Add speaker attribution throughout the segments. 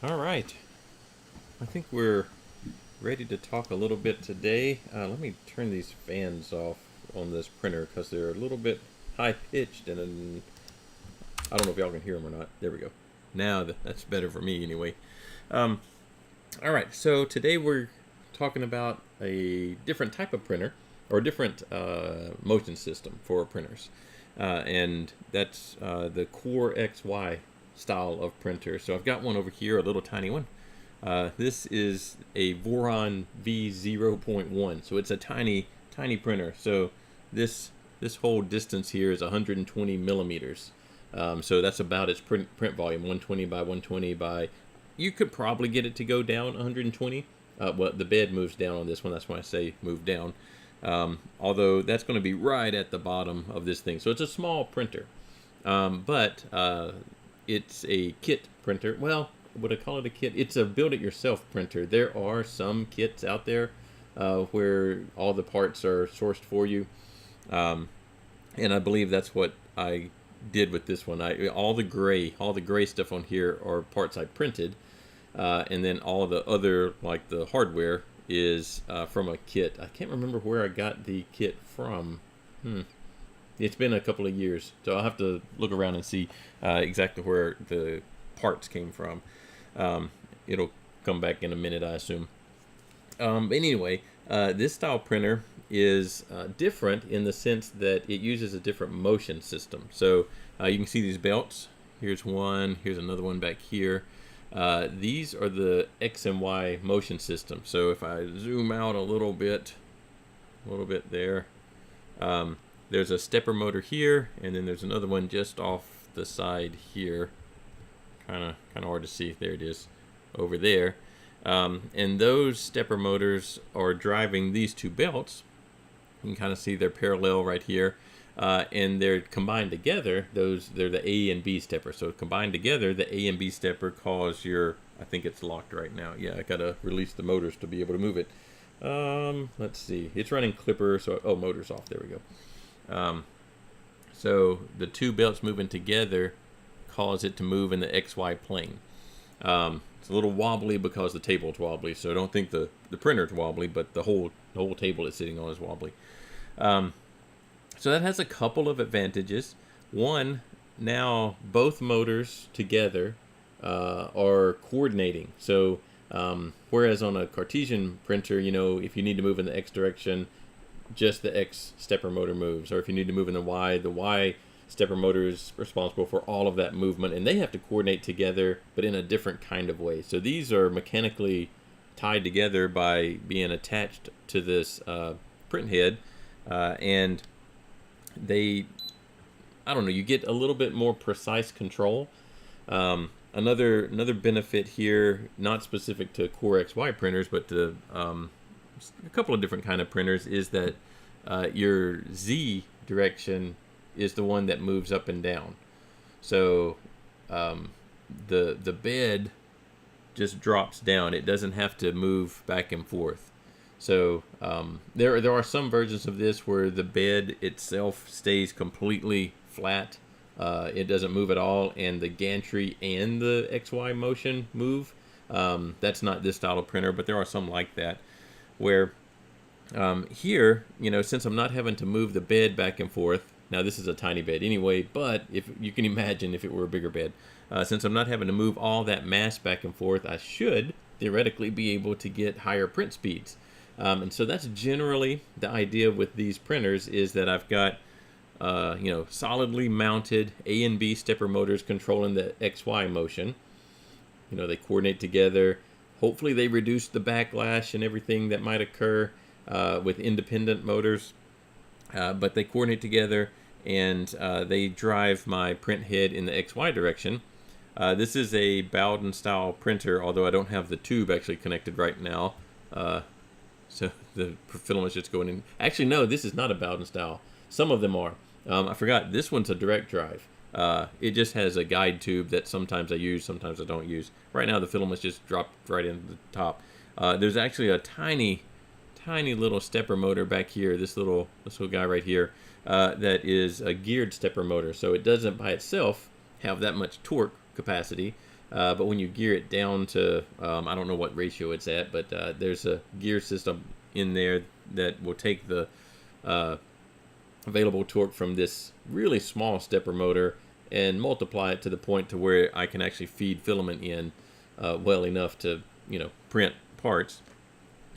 Speaker 1: All right. I think we're ready to talk a little bit today. Let me turn these fans off on this printer because they're a little bit high pitched, and I don't know if y'all can hear them or not. There we go. Now that's better for me anyway. Um, all right. So today we're talking about a different type of printer or a different motion system for printers, and that's the Core XY style of printer. So I've got one over here, a little tiny one. This is a Voron V0.1, so it's a tiny printer. So this whole distance here is 120 millimeters. So that's about its print volume, 120 by 120 by. You could probably get it to go down 120. Well, the bed moves down on this one. That's why I say move down. Although that's going to be right at the bottom of this thing. So it's a small printer, but it's a kit printer. Well, would I call it a kit? It's a build-it-yourself printer. There are some kits out there where all the parts are sourced for you, and I believe that's what I did with this one. All the gray stuff on here are parts I printed, and then all the other, like the hardware, is from a kit. I can't remember where I got the kit from. It's been a couple of years, so I'll have to look around and see exactly where the parts came from. It'll come back in a minute, I assume. But anyway, this style printer is different in the sense that it uses a different motion system. So you can see these belts. Here's one. Here's another one back here. These are the X and Y motion system. So if I zoom out a little bit there, there's a stepper motor here, and then there's another one just off the side here. Kind of hard to see. There it is, over there. And those stepper motors are driving these two belts. You can kind of see they're parallel right here, and they're combined together. They're the A and B stepper. So combined together, the A and B stepper cause your. I think it's locked right now. Yeah, I gotta release the motors to be able to move it. Let's see. It's running clipper. So motor's off. There we go. So the two belts moving together cause it to move in the XY plane. It's a little wobbly because the table's wobbly, so don't think the printer's wobbly, but the whole table it's sitting on is wobbly. So that has a couple of advantages. One, now both motors together are coordinating. So whereas on a Cartesian printer, if you need to move in the X direction, just the X stepper motor moves, or if you need to move in the Y stepper motor is responsible for all of that movement, and they have to coordinate together, but in a different kind of way. So these are mechanically tied together by being attached to this print head, and they, I don't know, you get a little bit more precise control. Another benefit here, not specific to Core XY printers, but to a couple of different kind of printers, is that your Z direction is the one that moves up and down. So the bed just drops down. It doesn't have to move back and forth. So there are some versions of this where the bed itself stays completely flat. It doesn't move at all, and the gantry and the XY motion move. That's not this style of printer, but there are some like that, where here, since I'm not having to move the bed back and forth. Now this is a tiny bed anyway, but if you can imagine if it were a bigger bed, since I'm not having to move all that mass back and forth, I should theoretically be able to get higher print speeds. And so that's generally the idea with these printers, is that I've got solidly mounted A and B stepper motors controlling the XY motion. They coordinate together. Hopefully they reduce the backlash and everything that might occur with independent motors. But they coordinate together, and they drive my print head in the XY direction. This is a Bowden style printer, although I don't have the tube actually connected right now. So the filament's just going in. Actually, no, this is not a Bowden style. Some of them are. I forgot, this one's a direct drive. It just has a guide tube that sometimes I use, sometimes I don't use. Right now the filament's just dropped right into the top. There's actually a tiny little stepper motor back here, this little guy right here, that is a geared stepper motor. So it doesn't by itself have that much torque capacity. But when you gear it down to, I don't know what ratio it's at, but there's a gear system in there that will take the available torque from this really small stepper motor and multiply it to the point to where I can actually feed filament in well enough to, print parts.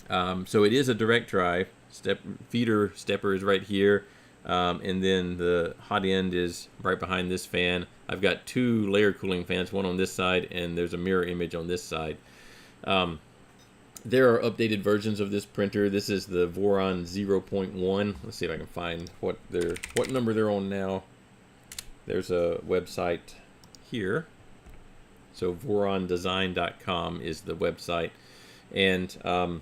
Speaker 1: So it is a direct drive. Feeder stepper is right here, and then the hot end is right behind this fan. I've got 2 layer cooling fans, one on this side, and there's a mirror image on this side. There are updated versions of this printer. This is the Voron 0.1. Let's see if I can find what number they're on now. There's a website here. So vorondesign.com is the website. And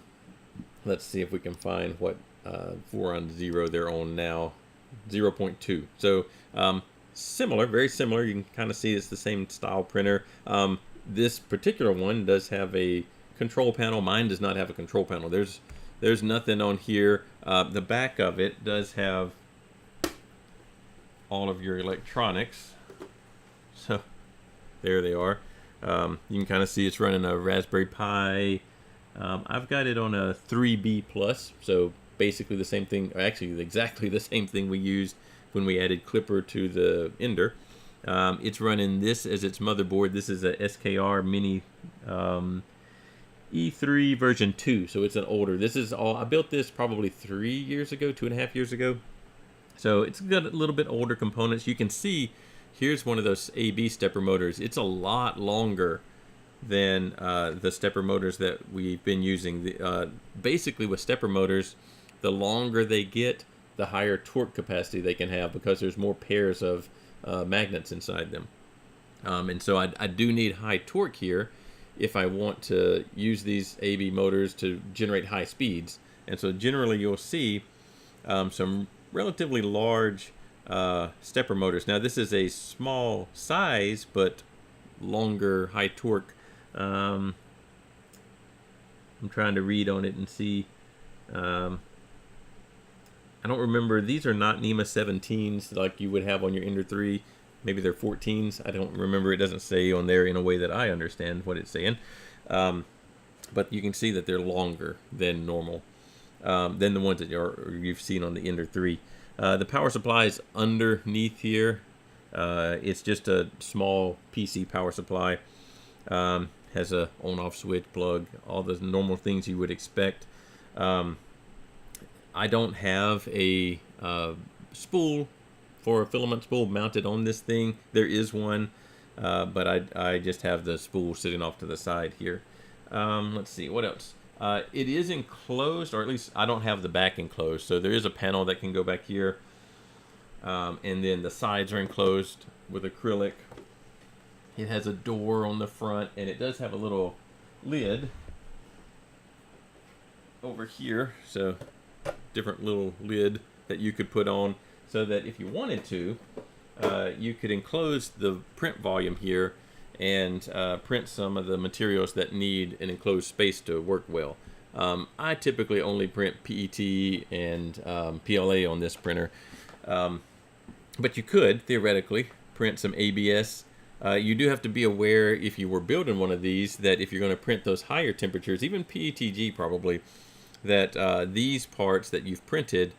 Speaker 1: let's see if we can find what Voron 0 they're on now. 0.2. So similar, very similar. You can kind of see it's the same style printer. This particular one does have a control panel. Mine does not have a control panel. There's nothing on here. The back of it does have all of your electronics. So there they are. You can kind of see it's running a Raspberry Pi. I've got it on a 3B Plus, so basically the same thing, or actually exactly the same thing we used when we added Clipper to the Ender. It's running this as its motherboard. This is a SKR Mini E3 version 2, so it's an older. This is all, I built this probably 3 years ago, 2.5 years ago. So it's got a little bit older components. You can see here's one of those AB stepper motors. It's a lot longer than the stepper motors that we've been using. Basically with stepper motors, the longer they get, the higher torque capacity they can have because there's more pairs of magnets inside them. And so I do need high torque here if I want to use these AB motors to generate high speeds. And so generally you'll see some relatively large stepper motors. Now this is a small size but longer high torque. I'm trying to read on it and see. I don't remember. These are not NEMA 17s like you would have on your Ender 3. Maybe they're 14s. I don't remember. It doesn't say on there in a way that I understand what it's saying. But you can see that they're longer than normal, than the ones that you've seen on the Ender 3. The power supply is underneath here. It's just a small PC power supply. Has a on-off switch, plug, all the normal things you would expect. I don't have a spool for a filament spool mounted on this thing. There is one, but I just have the spool sitting off to the side here. Let's see, what else? It is enclosed, or at least I don't have the back enclosed, so there is a panel that can go back here. And then the sides are enclosed with acrylic. It has a door on the front, and it does have a little lid over here, so different little lid that you could put on, so that if you wanted to, you could enclose the print volume here and print some of the materials that need an enclosed space to work well. I typically only print PET and PLA on this printer, but you could theoretically print some ABS. You do have to be aware, if you were building one of these, that if you're going to print those higher temperatures, even PETG probably, that these parts that you've printed,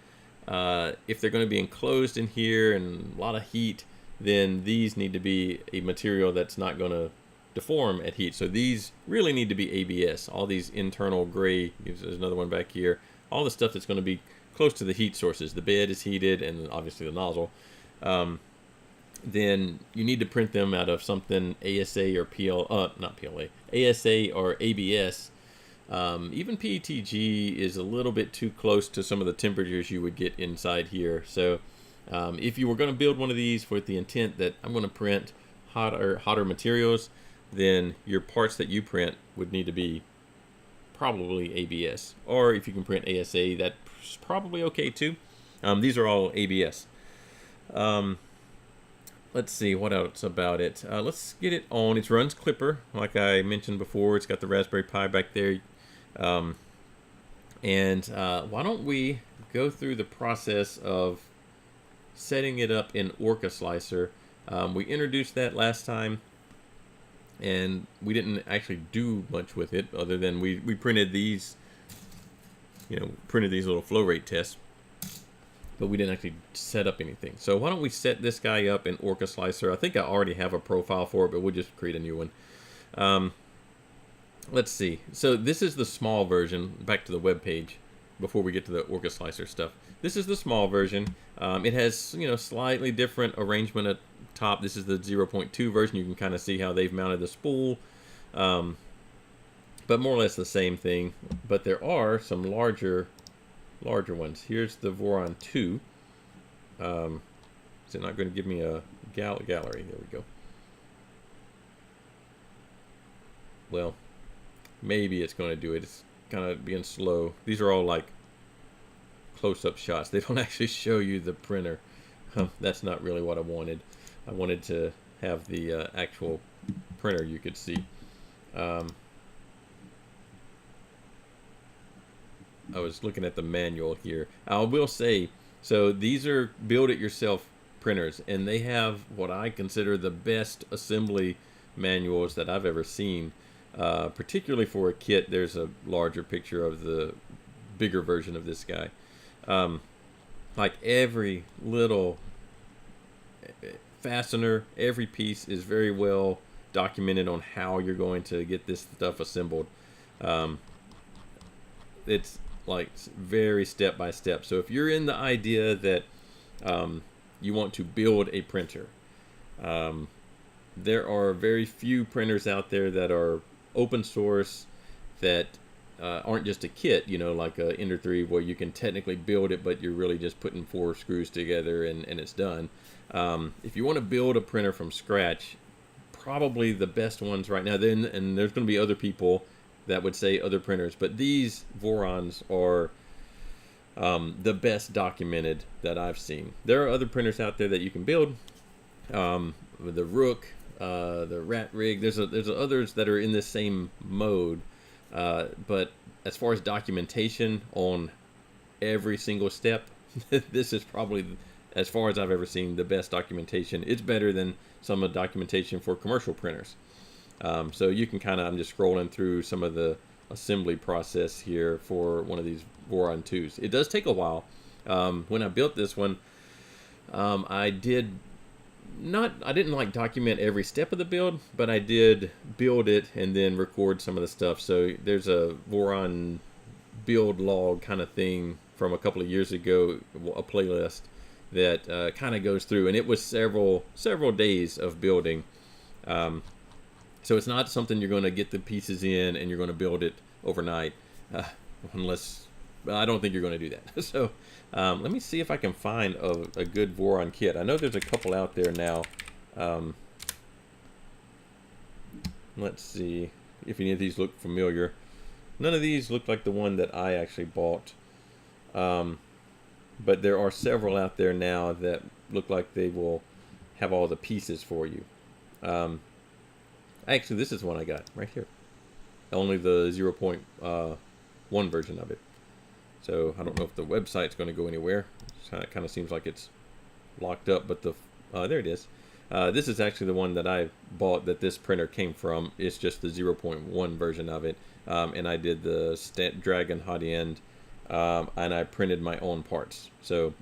Speaker 1: if they're going to be enclosed in here and a lot of heat, then these need to be a material that's not going to deform at heat. So these really need to be ABS. All these internal gray, there's another one back here, all the stuff that's going to be close to the heat sources. The bed is heated, and obviously the nozzle. Then you need to print them out of something ASA or not PLA, ASA or ABS. Even PETG is a little bit too close to some of the temperatures you would get inside here. So if you were going to build one of these with the intent that I'm going to print hotter materials, then your parts that you print would need to be probably ABS. Or if you can print ASA, that's probably okay too. These are all ABS. Let's see what else about it. Let's get it on. It runs Clipper, like I mentioned before. It's got the Raspberry Pi back there. Why don't we go through the process of setting it up in Orca Slicer. We introduced that last time. and we didn't actually do much with it other than we printed these, printed these little flow rate tests, but we didn't actually set up anything. So why don't we set this guy up in Orca Slicer? I think I already have a profile for it, but we'll just create a new one. Let's see. So this is the small version. Back to the web page before we get to the Orca Slicer stuff. This is the small version. It has, slightly different arrangement at top. This is the 0.2 version. You can kind of see how they've mounted the spool, but more or less the same thing. But there are some larger ones. Here's the Voron 2. Is it not going to give me a gallery? There we go. Well, maybe it's going to do it. It's kind of being slow. These are all like close-up shots. They don't actually show you the printer. That's not really what I wanted. I wanted to have the actual printer you could see. I was looking at the manual here. I will say, so these are build-it-yourself printers, and they have what I consider the best assembly manuals that I've ever seen. Particularly for a kit, there's a larger picture of the bigger version of this guy. Like every little fastener, every piece is very well documented on how you're going to get this stuff assembled. It's like very step by step. So if you're in the idea that you want to build a printer, there are very few printers out there that are open source that aren't just a kit, like a Ender 3 where you can technically build it, but you're really just putting 4 screws together and it's done. If you want to build a printer from scratch, probably the best ones right now, and there's going to be other people that would say other printers, but these Vorons are the best documented that I've seen. There are other printers out there that you can build. The Rook, the Rat Rig, there's others that are in this same mode, but as far as documentation on every single step, this is probably, as far as I've ever seen, the best documentation. It's better than some of the documentation for commercial printers. So you can kind of, I'm just scrolling through some of the assembly process here for one of these Voron 2s. It does take a while. When I built this one, I didn't like document every step of the build, but I did build it and then record some of the stuff. So there's a Voron build log kind of thing from a couple of years ago, a playlist that kind of goes through, and it was several days of building. So it's not something you're going to get the pieces in and you're going to build it overnight, unless, well, I don't think you're going to do that. So let me see if I can find a good Voron kit. I know there's a couple out there now. Let's see if any of these look familiar. None of these look like the one that I actually bought. But there are several out there now that look like they will have all the pieces for you. Actually, this is one I got right here. Only the 0.1 version of it. So I don't know if the website's going to go anywhere. It kind of seems like it's locked up, but there it is. This is actually the one that I bought that this printer came from. It's just the 0.1 version of it. And I did the Dragon hot end, and I printed my own parts. So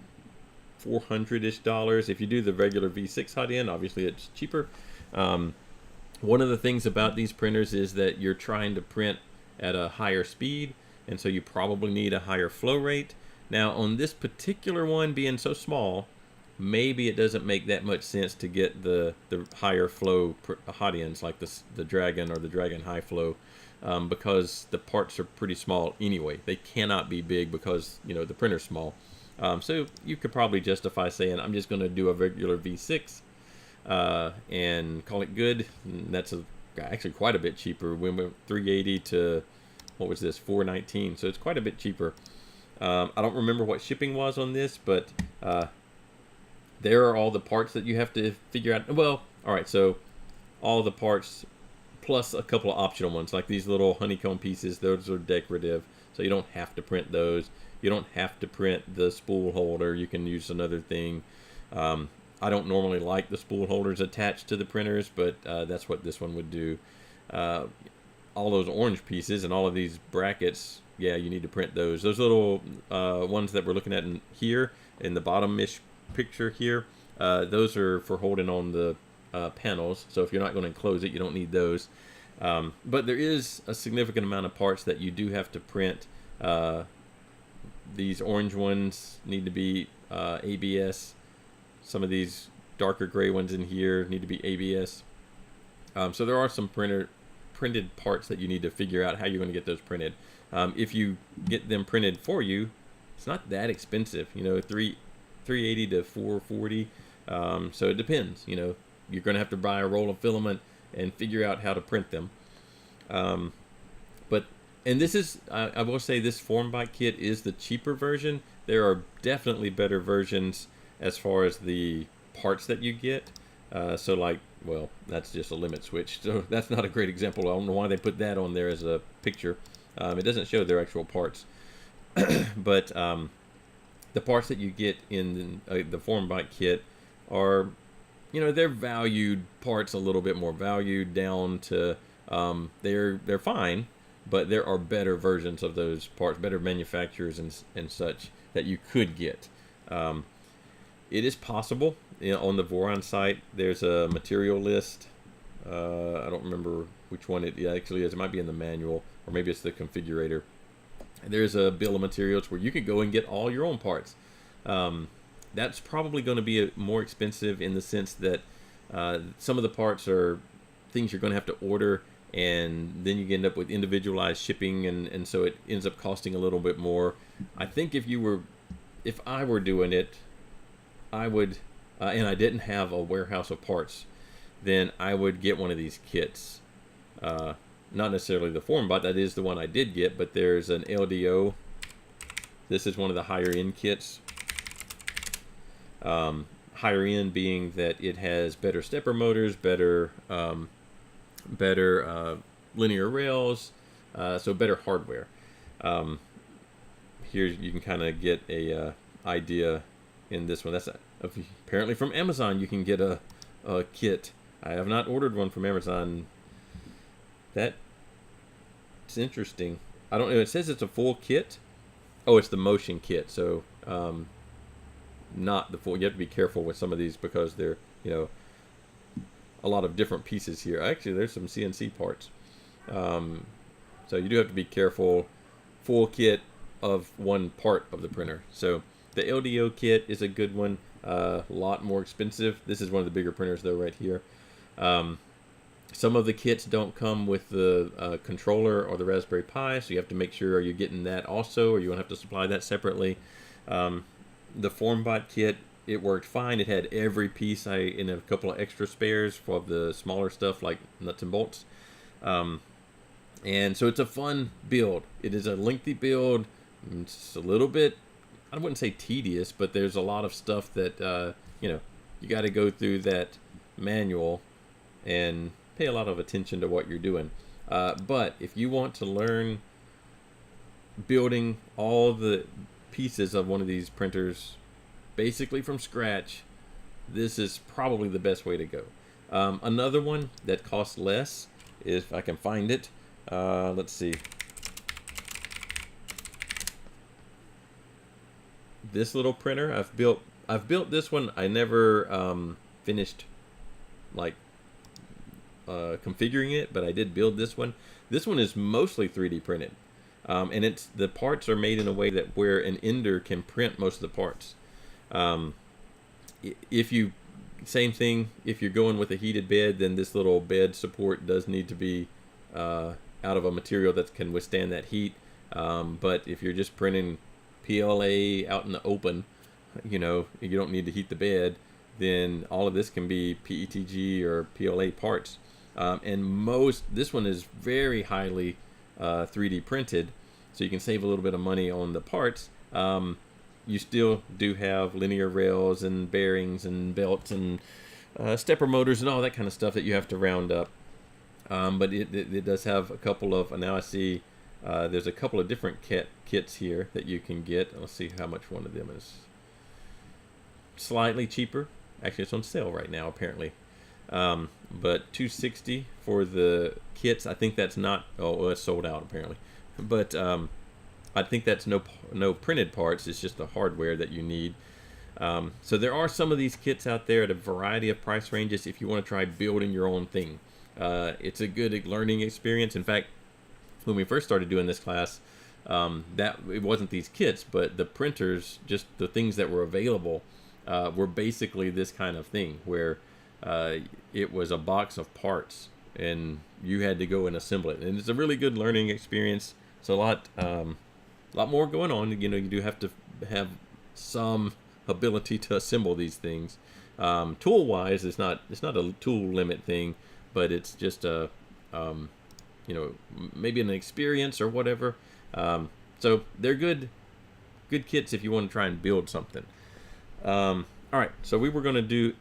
Speaker 1: $400-ish. If you do the regular V6 hot end, obviously it's cheaper. One of the things about these printers is that you're trying to print at a higher speed, and so you probably need a higher flow rate. Now on this particular one being so small, maybe it doesn't make that much sense to get the higher flow hot ends like the Dragon or the Dragon high flow, because the parts are pretty small anyway. They cannot be big because the printer's small. So you could probably justify saying I'm just going to do a regular V6 and call it good. And that's actually quite a bit cheaper. We went 380 to, what was this, 419, so it's quite a bit cheaper. I don't remember what shipping was on this, but there are all the parts that you have to figure out. Well, all right, so all the parts plus a couple of optional ones, like these little honeycomb pieces. Those are decorative, so you don't have to print those. You don't have to print the spool holder. You can use another thing. I don't normally like the spool holders attached to the printers, but that's what this one would do. All those orange pieces and all of these brackets, yeah, you need to print those. Those little ones that we're looking at here in the bottom-ish picture here, those are for holding on the panels. So if you're not going to enclose it, you don't need those. But there is a significant amount of parts that you do have to print. These orange ones need to be ABS. Some of these darker gray ones in here need to be ABS. So there are some printed parts that you need to figure out how you're going to get those printed. If you get them printed for you, it's not that expensive. You know, $380 to $440. So it depends. You know, you're going to have to buy a roll of filament and figure out how to print them. And this is, I will say, this Formbite kit is the cheaper version. There are definitely better versions as far as the parts that you get. So like, well, that's just a limit switch. So that's not a great example. I don't know why they put that on there as a picture. It doesn't show their actual parts. But the parts that you get in the Formbite kit are, you know, they're valued parts a little bit more, valued down to, they're fine, but there are better versions of those parts, better manufacturers and such that you could get. It is possible. You know, on the Voron site, there's a material list. I don't remember which one it actually is. It might be in the manual, or maybe it's the configurator. There's a bill of materials where you can go and get all your own parts. That's probably going to be more expensive in the sense that some of the parts are things you're going to have to order, and then you end up with individualized shipping, and so it ends up costing a little bit more. I think if I were doing it, I would, and I didn't have a warehouse of parts, then I would get one of these kits. Not necessarily the Formbite, that is the one I did get, but there's an LDO. This is one of the higher end kits. Higher end being that it has better stepper motors, better linear rails, so better hardware. Here you can kind of get a idea in this one. That's apparently from Amazon. You can get a kit. I have not ordered one from Amazon. That's interesting. I don't know. It says it's a full kit. Oh, it's the motion kit. So not the full. You have to be careful with some of these because they're, you know, a lot of different pieces here. Actually, there's some CNC parts. So you do have to be careful. Full kit of one part of the printer. So the LDO kit is a good one. A lot more expensive. This is one of the bigger printers though, right here. Some of the kits don't come with the controller or the Raspberry Pi, so you have to make sure, are you getting that also, or you won't have to supply that separately. The Formbite kit, it worked fine. It had every piece, and a couple of extra spares for the smaller stuff like nuts and bolts. And so it's a fun build. It is a lengthy build. It's a little bit, I wouldn't say tedious, but there's a lot of stuff that, you know, you got to go through that manual and pay a lot of attention to what you're doing. But if you want to learn building all the pieces of one of these printers basically from scratch, this is probably the best way to go. Another one that costs less is, if I can find it, let's see. This little printer I've built this one. I never finished like configuring it, but I did build this one. This one is mostly 3D printed, and the parts are made in a way that where an ender can print most of the parts. Same thing, if you're going with a heated bed, then this little bed support does need to be out of a material that can withstand that heat. But if you're just printing PLA out in the open, you know, you don't need to heat the bed, then all of this can be PETG or PLA parts. And this one is very highly 3D printed, so you can save a little bit of money on the parts. You still do have linear rails and bearings and belts and stepper motors and all that kind of stuff that you have to round up. But it does have a couple of, now I see there's a couple of different kits here that you can get. Let's see how much one of them is. Slightly cheaper. Actually, it's on sale right now apparently. But 260 for the kits. I think that's not. Oh, well, it's sold out apparently. But I think that's no printed parts. It's just the hardware that you need. So there are some of these kits out there at a variety of price ranges if you want to try building your own thing. It's a good learning experience. In fact, when we first started doing this class, that it wasn't these kits, but the printers, just the things that were available, were basically this kind of thing where it was a box of parts and you had to go and assemble it. And it's a really good learning experience. It's a lot more going on. You know, you do have to have some ability to assemble these things. Tool wise, it's not a tool limit thing, but it's just a you know, maybe an experience or whatever. So they're good kits if you want to try and build something. All right, so we were going to do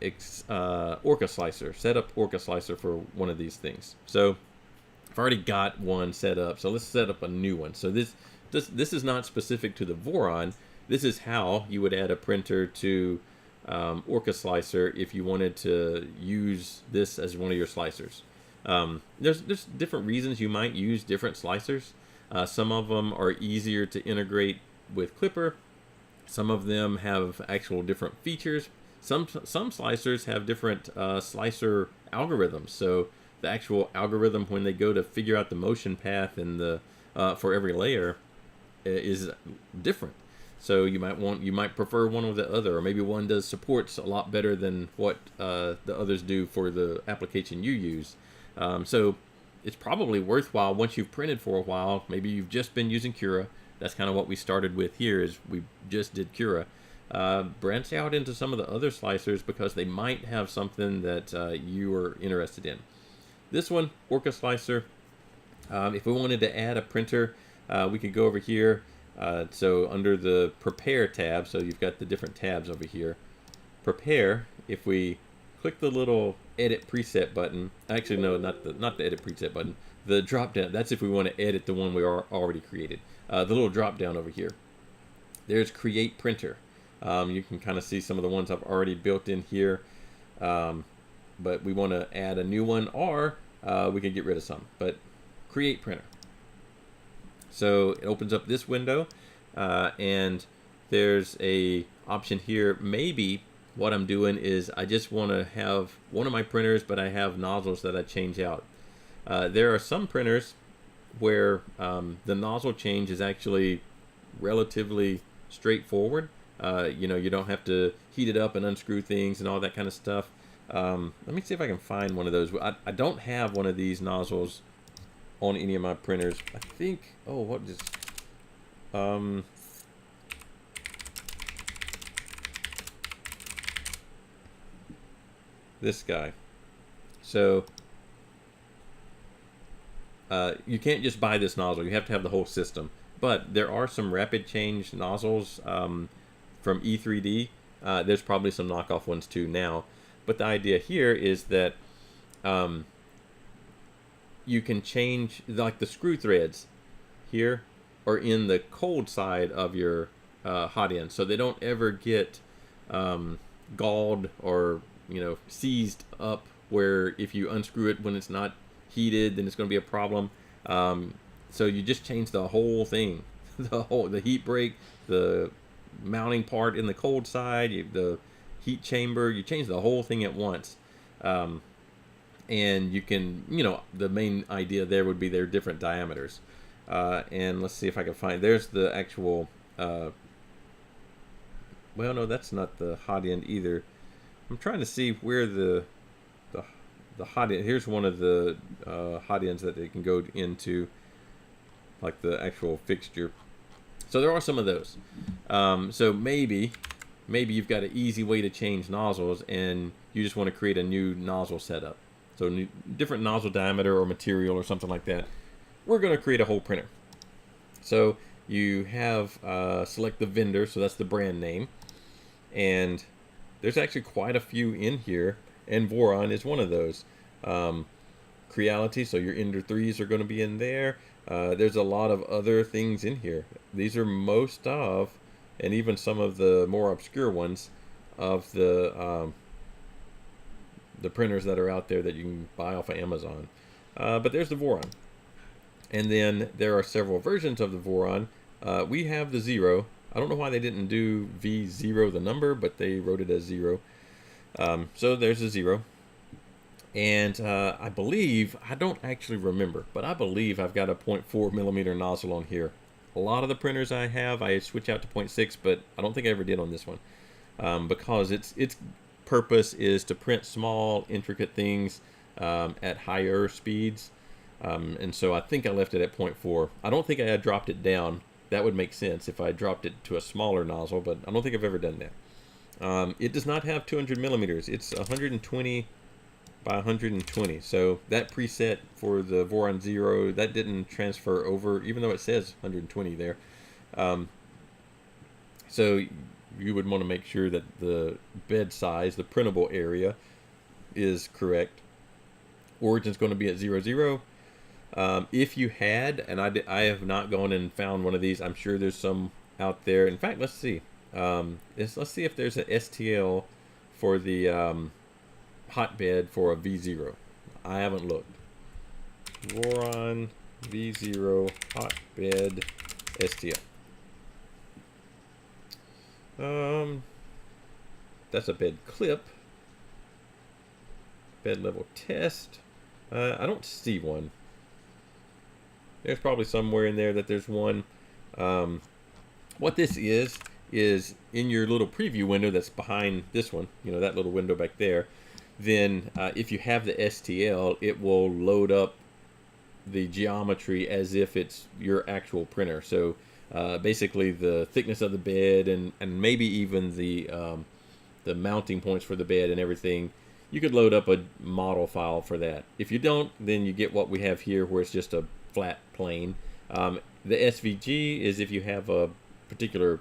Speaker 1: Orca Slicer, set up Orca Slicer for one of these things. So I've already got one set up, so let's set up a new one. So this is not specific to the Voron. This is how you would add a printer to Orca Slicer if you wanted to use this as one of your slicers. There's different reasons you might use different slicers. Some of them are easier to integrate with Clipper. Some of them have actual different features. Some slicers have different slicer algorithms. So the actual algorithm, when they go to figure out the motion path and the for every layer, is different. So you might prefer one or the other, or maybe one does supports a lot better than what the others do for the application you use. So it's probably worthwhile once you've printed for a while. Maybe you've just been using Cura. That's kind of what we started with here, is we just did Cura. Branch out into some of the other slicers because they might have something that you are interested in. This one, Orca Slicer, if we wanted to add a printer, we could go over here. So under the Prepare tab, so you've got the different tabs over here. Prepare, if we click the little Edit Preset button, actually no, not the Edit Preset button, the drop down, that's if we want to edit the one we already created. The little drop down over here, there's Create Printer. You can kind of see some of the ones I've already built in here, but we want to add a new one, or we can get rid of some. But Create Printer. So it opens up this window, and there's a option here. Maybe what I'm doing is I just want to have one of my printers, but I have nozzles that I change out. There are some printers where the nozzle change is actually relatively straightforward. You know, you don't have to heat it up and unscrew things and all that kind of stuff. Let me see if I can find one of those. I don't have one of these nozzles on any of my printers. I think, oh, what is, this guy. So you can't just buy this nozzle. You have to have the whole system. But there are some rapid change nozzles from E3D. There's probably some knockoff ones too now. But the idea here is that you can change, like the screw threads here are in the cold side of your hot end, so they don't ever get galled or, you know, seized up, where if you unscrew it when it's not heated, then it's going to be a problem. So you just change the whole thing, the heat break, the mounting part in the cold side, the heat chamber, you change the whole thing at once. And you can, you know, the main idea there would be their different diameters. And let's see if I can find, there's the actual, well, no, that's not the hot end either. I'm trying to see where the hot end, here's one of the hot ends that they can go into, like the actual fixture. So there are some of those. So maybe you've got an easy way to change nozzles and you just want to create a new nozzle setup. So different nozzle diameter or material or something like that. We're going to create a whole printer. So you have select the vendor, so that's the brand name. And there's actually quite a few in here, and Voron is one of those. Creality, so your Ender 3s are going to be in there. There's a lot of other things in here. These are most of, and even some of the more obscure ones, of the the printers that are out there that you can buy off of Amazon. But there's the Voron. And then there are several versions of the Voron. We have the 0. I don't know why they didn't do V0 the number, but they wrote it as 0. So there's a 0. And I believe, I don't actually remember, but I believe I've got a 0.4 millimeter nozzle on here. A lot of the printers I have, I switch out to 0.6, but I don't think I ever did on this one. Because its purpose is to print small, intricate things at higher speeds. And so I think I left it at 0.4. I don't think I had dropped it down. That would make sense if I dropped it to a smaller nozzle, but I don't think I've ever done that. It does not have 200 millimeters. It's 120 by 120. So that preset for the Voron 0, that didn't transfer over, even though it says 120 there. So you would want to make sure that the bed size, the printable area, is correct. Origin's going to be at 00. If you had, and I have not gone and found one of these, I'm sure there's some out there. In fact, let's see. Let's see if there's a STL for the hotbed for a V0. I haven't looked. Voron V0 hotbed STL. That's a bed clip. Bed level test. I don't see one. There's probably somewhere in there that there's one. What this is in your little preview window that's behind this one, you know, that little window back there, then if you have the STL, it will load up the geometry as if it's your actual printer. So basically the thickness of the bed and maybe even the mounting points for the bed and everything, you could load up a model file for that. If you don't, then you get what we have here, where it's just a flat plane. The SVG is if you have a particular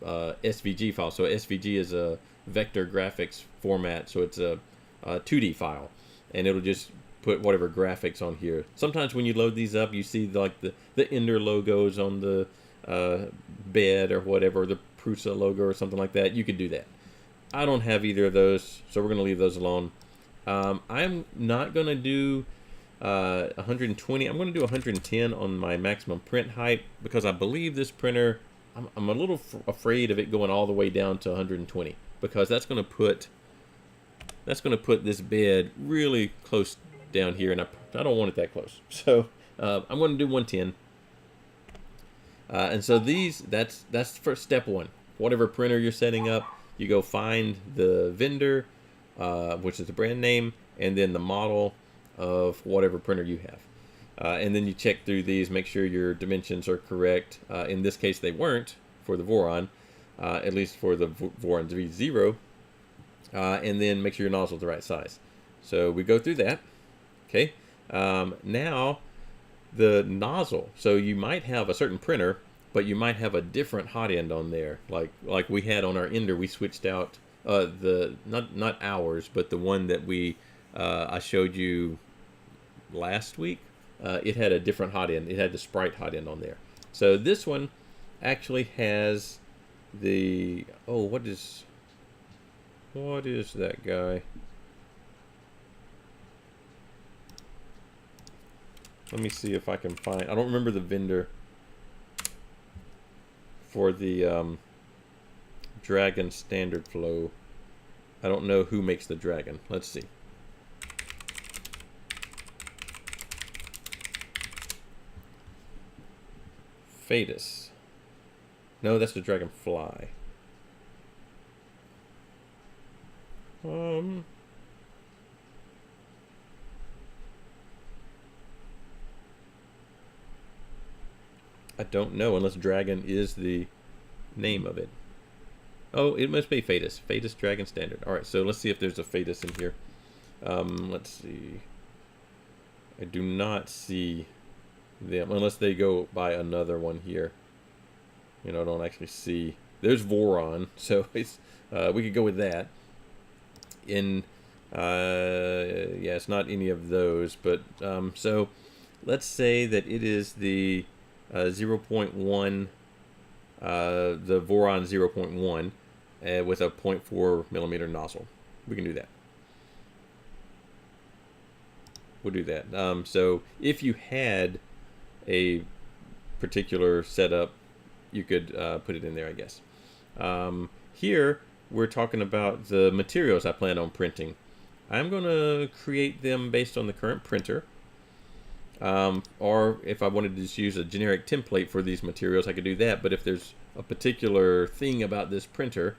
Speaker 1: SVG file. So SVG is a vector graphics format, so it's a 2D file, and it'll just put whatever graphics on here. Sometimes when you load these up, you see like the Ender logos on the bed or whatever, the Prusa logo or something like that. You could do that. I don't have either of those, so we're going to leave those alone. I'm not going to do 120. I'm going to do 110 on my maximum print height, because I believe this printer, I'm a little afraid of it going all the way down to 120, because that's going to put this bed really close down here, and I don't want it that close. So I'm going to do 110. And so that's for step one. Whatever printer you're setting up, you go find the vendor, which is the brand name, and then the model of whatever printer you have. And then you check through these, make sure your dimensions are correct. In this case, they weren't for the Voron, at least for the Voron V0. And then make sure your nozzle's the right size. So we go through that. Okay. Now the nozzle. So you might have a certain printer, but you might have a different hot end on there. Like we had on our Ender, we switched out the not ours, but the one that I showed you last week. It had a different hot end. It had the Sprite hot end on there. So this one actually has the what is that guy? Let me see if I can find. I don't remember the vendor for the Dragon standard flow. I don't know who makes the Dragon. Let's see. Fadus. No, that's the Dragonfly. I don't know, unless Dragon is the name of it. Oh, it must be Fadus. Fadus Dragon Standard. Alright, so let's see if there's a Fadus in here. Let's see. I do not see them, unless they go by another one here. You know, I don't actually see. There's Voron, so it's we could go with that. Yeah, it's not any of those, but so let's say that it is the 0.1, the Voron 0.1 with a 0.4 millimeter nozzle. We can do that. we'll do that. So if you had a particular setup, you could put it in there, I guess. Here we're talking about the materials I plan on printing. I'm going to create them based on the current printer. Or if I wanted to just use a generic template for these materials, I could do that. But if there's a particular thing about this printer,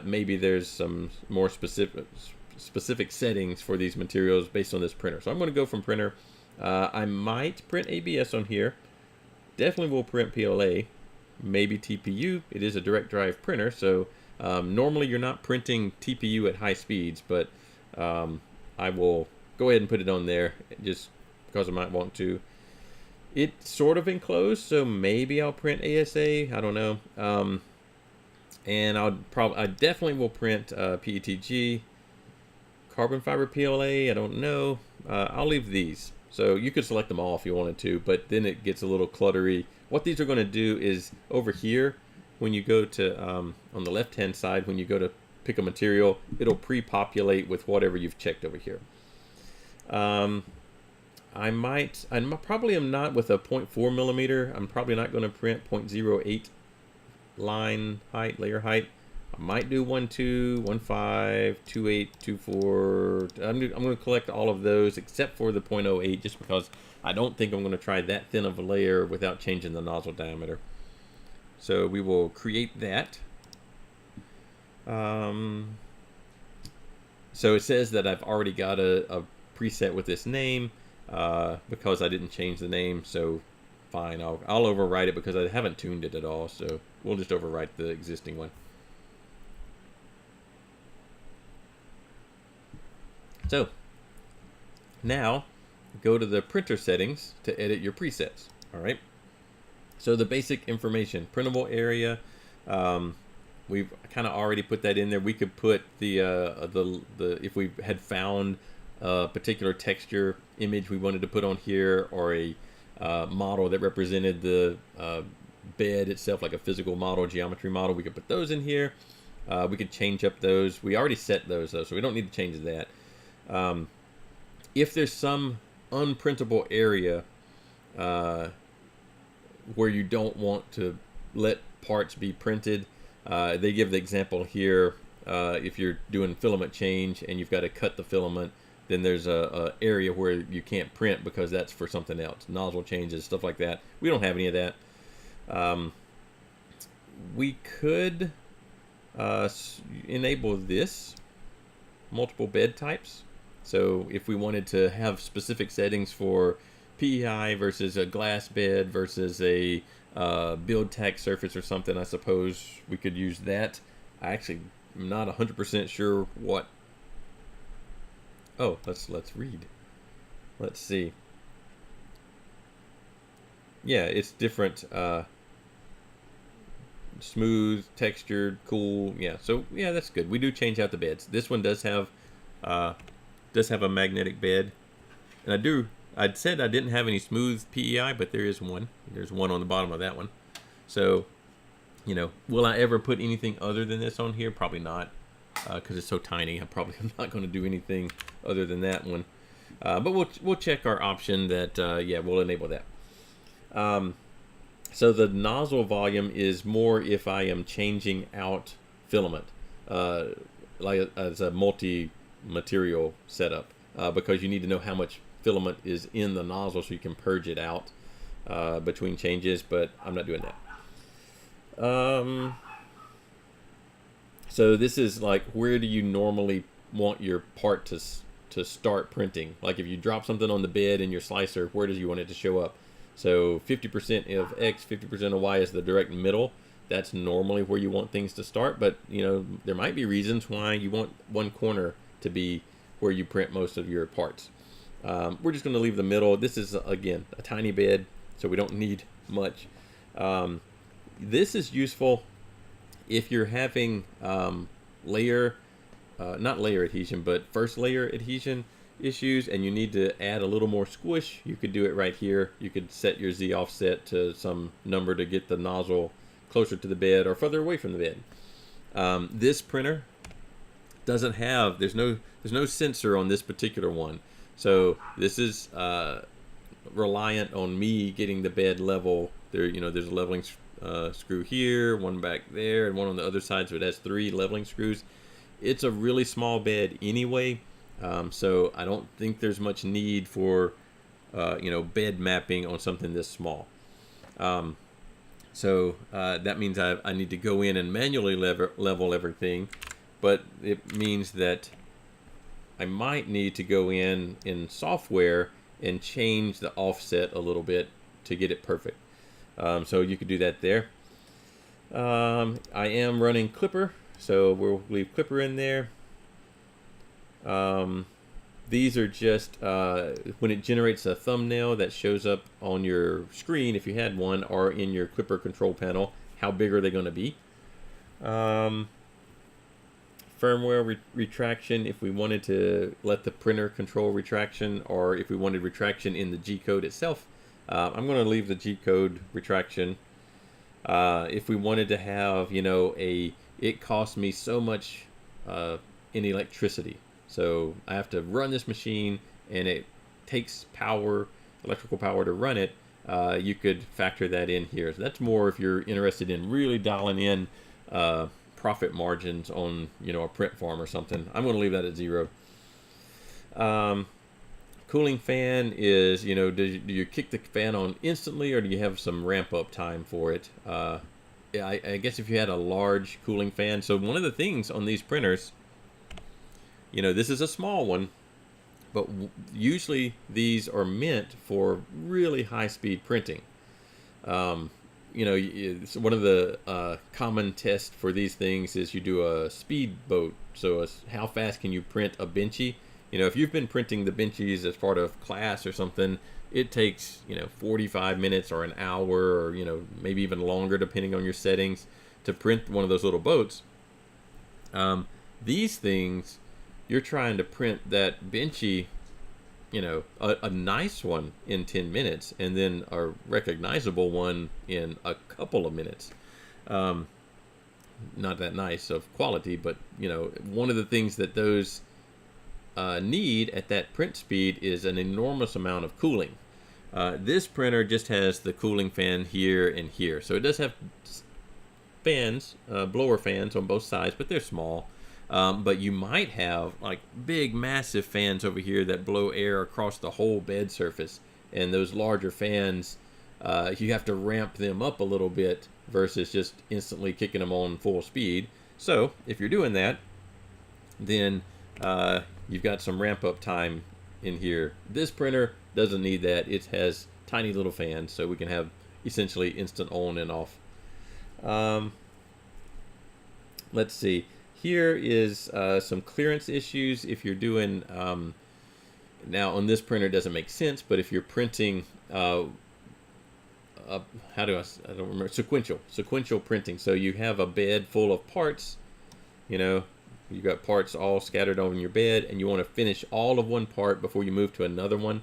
Speaker 1: maybe there's some more specific settings for these materials based on this printer. So I'm going to go from printer. I might print ABS on here. Definitely will print PLA, maybe TPU. It is a direct drive printer, so normally you're not printing TPU at high speeds, but I will go ahead and put it on there just because I might want to. It's sort of enclosed, so maybe I'll print ASA. I don't know. And I definitely will print PETG, carbon fiber PLA. I don't know. I'll leave these. So you could select them all if you wanted to, but then it gets a little cluttery. What these are going to do is over here, when you go to, on the left-hand side, when you go to pick a material, it'll pre-populate with whatever you've checked over here. I probably am not with a 0.4 millimeter. I'm probably not going to print 0.08 line height, layer height. I might do 1.2, 1.5, 2.8, 2.4. I'm going to collect all of those except for the 0.08 just because I don't think I'm going to try that thin of a layer without changing the nozzle diameter. So we will create that. So it says that I've already got a preset with this name because I didn't change the name. So fine, I'll overwrite it because I haven't tuned it at all. So we'll just overwrite the existing one. So now go to the printer settings to edit your presets. All right. So the basic information, printable area, we've kind of already put that in there. We could put the if we had found a particular texture image we wanted to put on here, or a model that represented the bed itself, like a physical model, geometry model, we could put those in here. We could change up those. We already set those though, so we don't need to change that. If there's some unprintable area where you don't want to let parts be printed, they give the example here. If you're doing filament change and you've got to cut the filament, then there's a area where you can't print because that's for something else, nozzle changes, stuff like that. We don't have any of that. We could enable this, multiple bed types. So if we wanted to have specific settings for PEI versus a glass bed versus a build tack surface or something, I suppose we could use that. I actually am not 100% sure what. Oh, let's read. Let's see. Yeah, it's different. Smooth, textured, cool. Yeah, so yeah, that's good. We do change out the beds. This one does have a magnetic bed, and I'd said I didn't have any smooth PEI, but there is one. There's one on the bottom of that one. So, you know, will I ever put anything other than this on here? Probably not, because it's so tiny. I probably am not going to do anything other than that one. But we'll check our option that yeah, we'll enable that. So the nozzle volume is more if I am changing out filament, like as a multi-material setup, because you need to know how much filament is in the nozzle so you can purge it out between changes, but I'm not doing that. So this is like, where do you normally want your part to start printing? Like if you drop something on the bed in your slicer, where do you want it to show up? So 50% of X, 50% of Y is the direct middle. That's normally where you want things to start, but you know, there might be reasons why you want one corner to be where you print most of your parts. We're just going to leave the middle. This is, again, a tiny bed, so we don't need much. This is useful if you're having not layer adhesion, but first layer adhesion issues, and you need to add a little more squish. You could do it right here. You could set your Z offset to some number to get the nozzle closer to the bed or further away from the bed. This printer doesn't have, there's no sensor on this particular one. So this is reliant on me getting the bed level. There, there's a leveling screw here, one back there, and one on the other side, so it has 3 leveling screws. It's a really small bed anyway, so I don't think there's much need for bed mapping on something this small. So that means I need to go in and manually level everything, but it means that I might need to go in software and change the offset a little bit to get it perfect. So you could do that there. I am running Clipper, so we'll leave Clipper in there. These are just when it generates a thumbnail that shows up on your screen, if you had one, or in your Clipper control panel, how big are they going to be? Firmware retraction, if we wanted to let the printer control retraction, or if we wanted retraction in the G-code itself. I'm going to leave the G-code retraction. If we wanted to have, it costs me so much in electricity, so I have to run this machine and it takes power, electrical power to run it, you could factor that in here. So that's more if you're interested in really dialing in profit margins on a print farm or something. I'm going to leave that at 0. Cooling fan is, do you kick the fan on instantly, or do you have some ramp up time for it? I guess if you had a large cooling fan. So one of the things on these printers, this is a small one, but usually these are meant for really high speed printing. One of the common tests for these things is you do a speed boat. So how fast can you print a benchy? If you've been printing the benchies as part of class or something, it takes 45 minutes or an hour, or maybe even longer depending on your settings, to print one of those little boats. These things, you're trying to print that benchy, a nice one in 10 minutes, and then a recognizable one in a couple of minutes. Not that nice of quality, but one of the things that those need at that print speed is an enormous amount of cooling. This printer just has the cooling fan here and here, so it does have fans, blower fans on both sides, but they're small. But you might have like big massive fans over here that blow air across the whole bed surface, and those larger fans, you have to ramp them up a little bit versus just instantly kicking them on full speed. So if you're doing that, then you've got some ramp up time in here. This printer doesn't need that. It has tiny little fans, so we can have essentially instant on and off. Let's see. Here is some clearance issues. If you're doing, now on this printer it doesn't make sense, but if you're printing, I don't remember, sequential printing. So you have a bed full of parts, you've got parts all scattered on your bed, and you want to finish all of one part before you move to another one.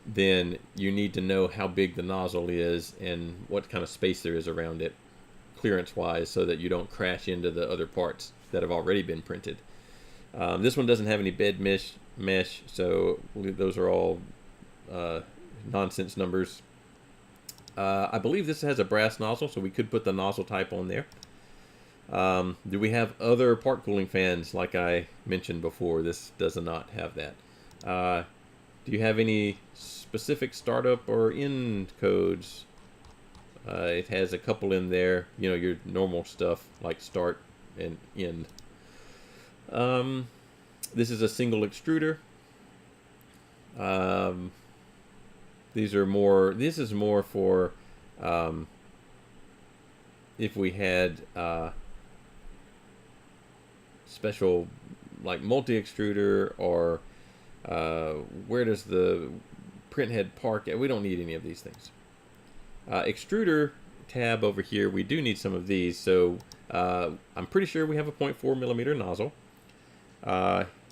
Speaker 1: Then you need to know how big the nozzle is and what kind of space there is around it, clearance-wise, so that you don't crash into the other parts that have already been printed. This one doesn't have any bed mesh, so those are all nonsense numbers. I believe this has a brass nozzle, so we could put the nozzle type on there. Do we have other part cooling fans like I mentioned before? This does not have that. Do you have any specific startup or end codes? It has a couple in there, your normal stuff like start and end. This is a single extruder. This is more for if we had special like multi-extruder, or where does the print head park at? We don't need any of these things. Extruder tab over here, we do need some of these. So I'm pretty sure we have a 0.4 millimeter nozzle.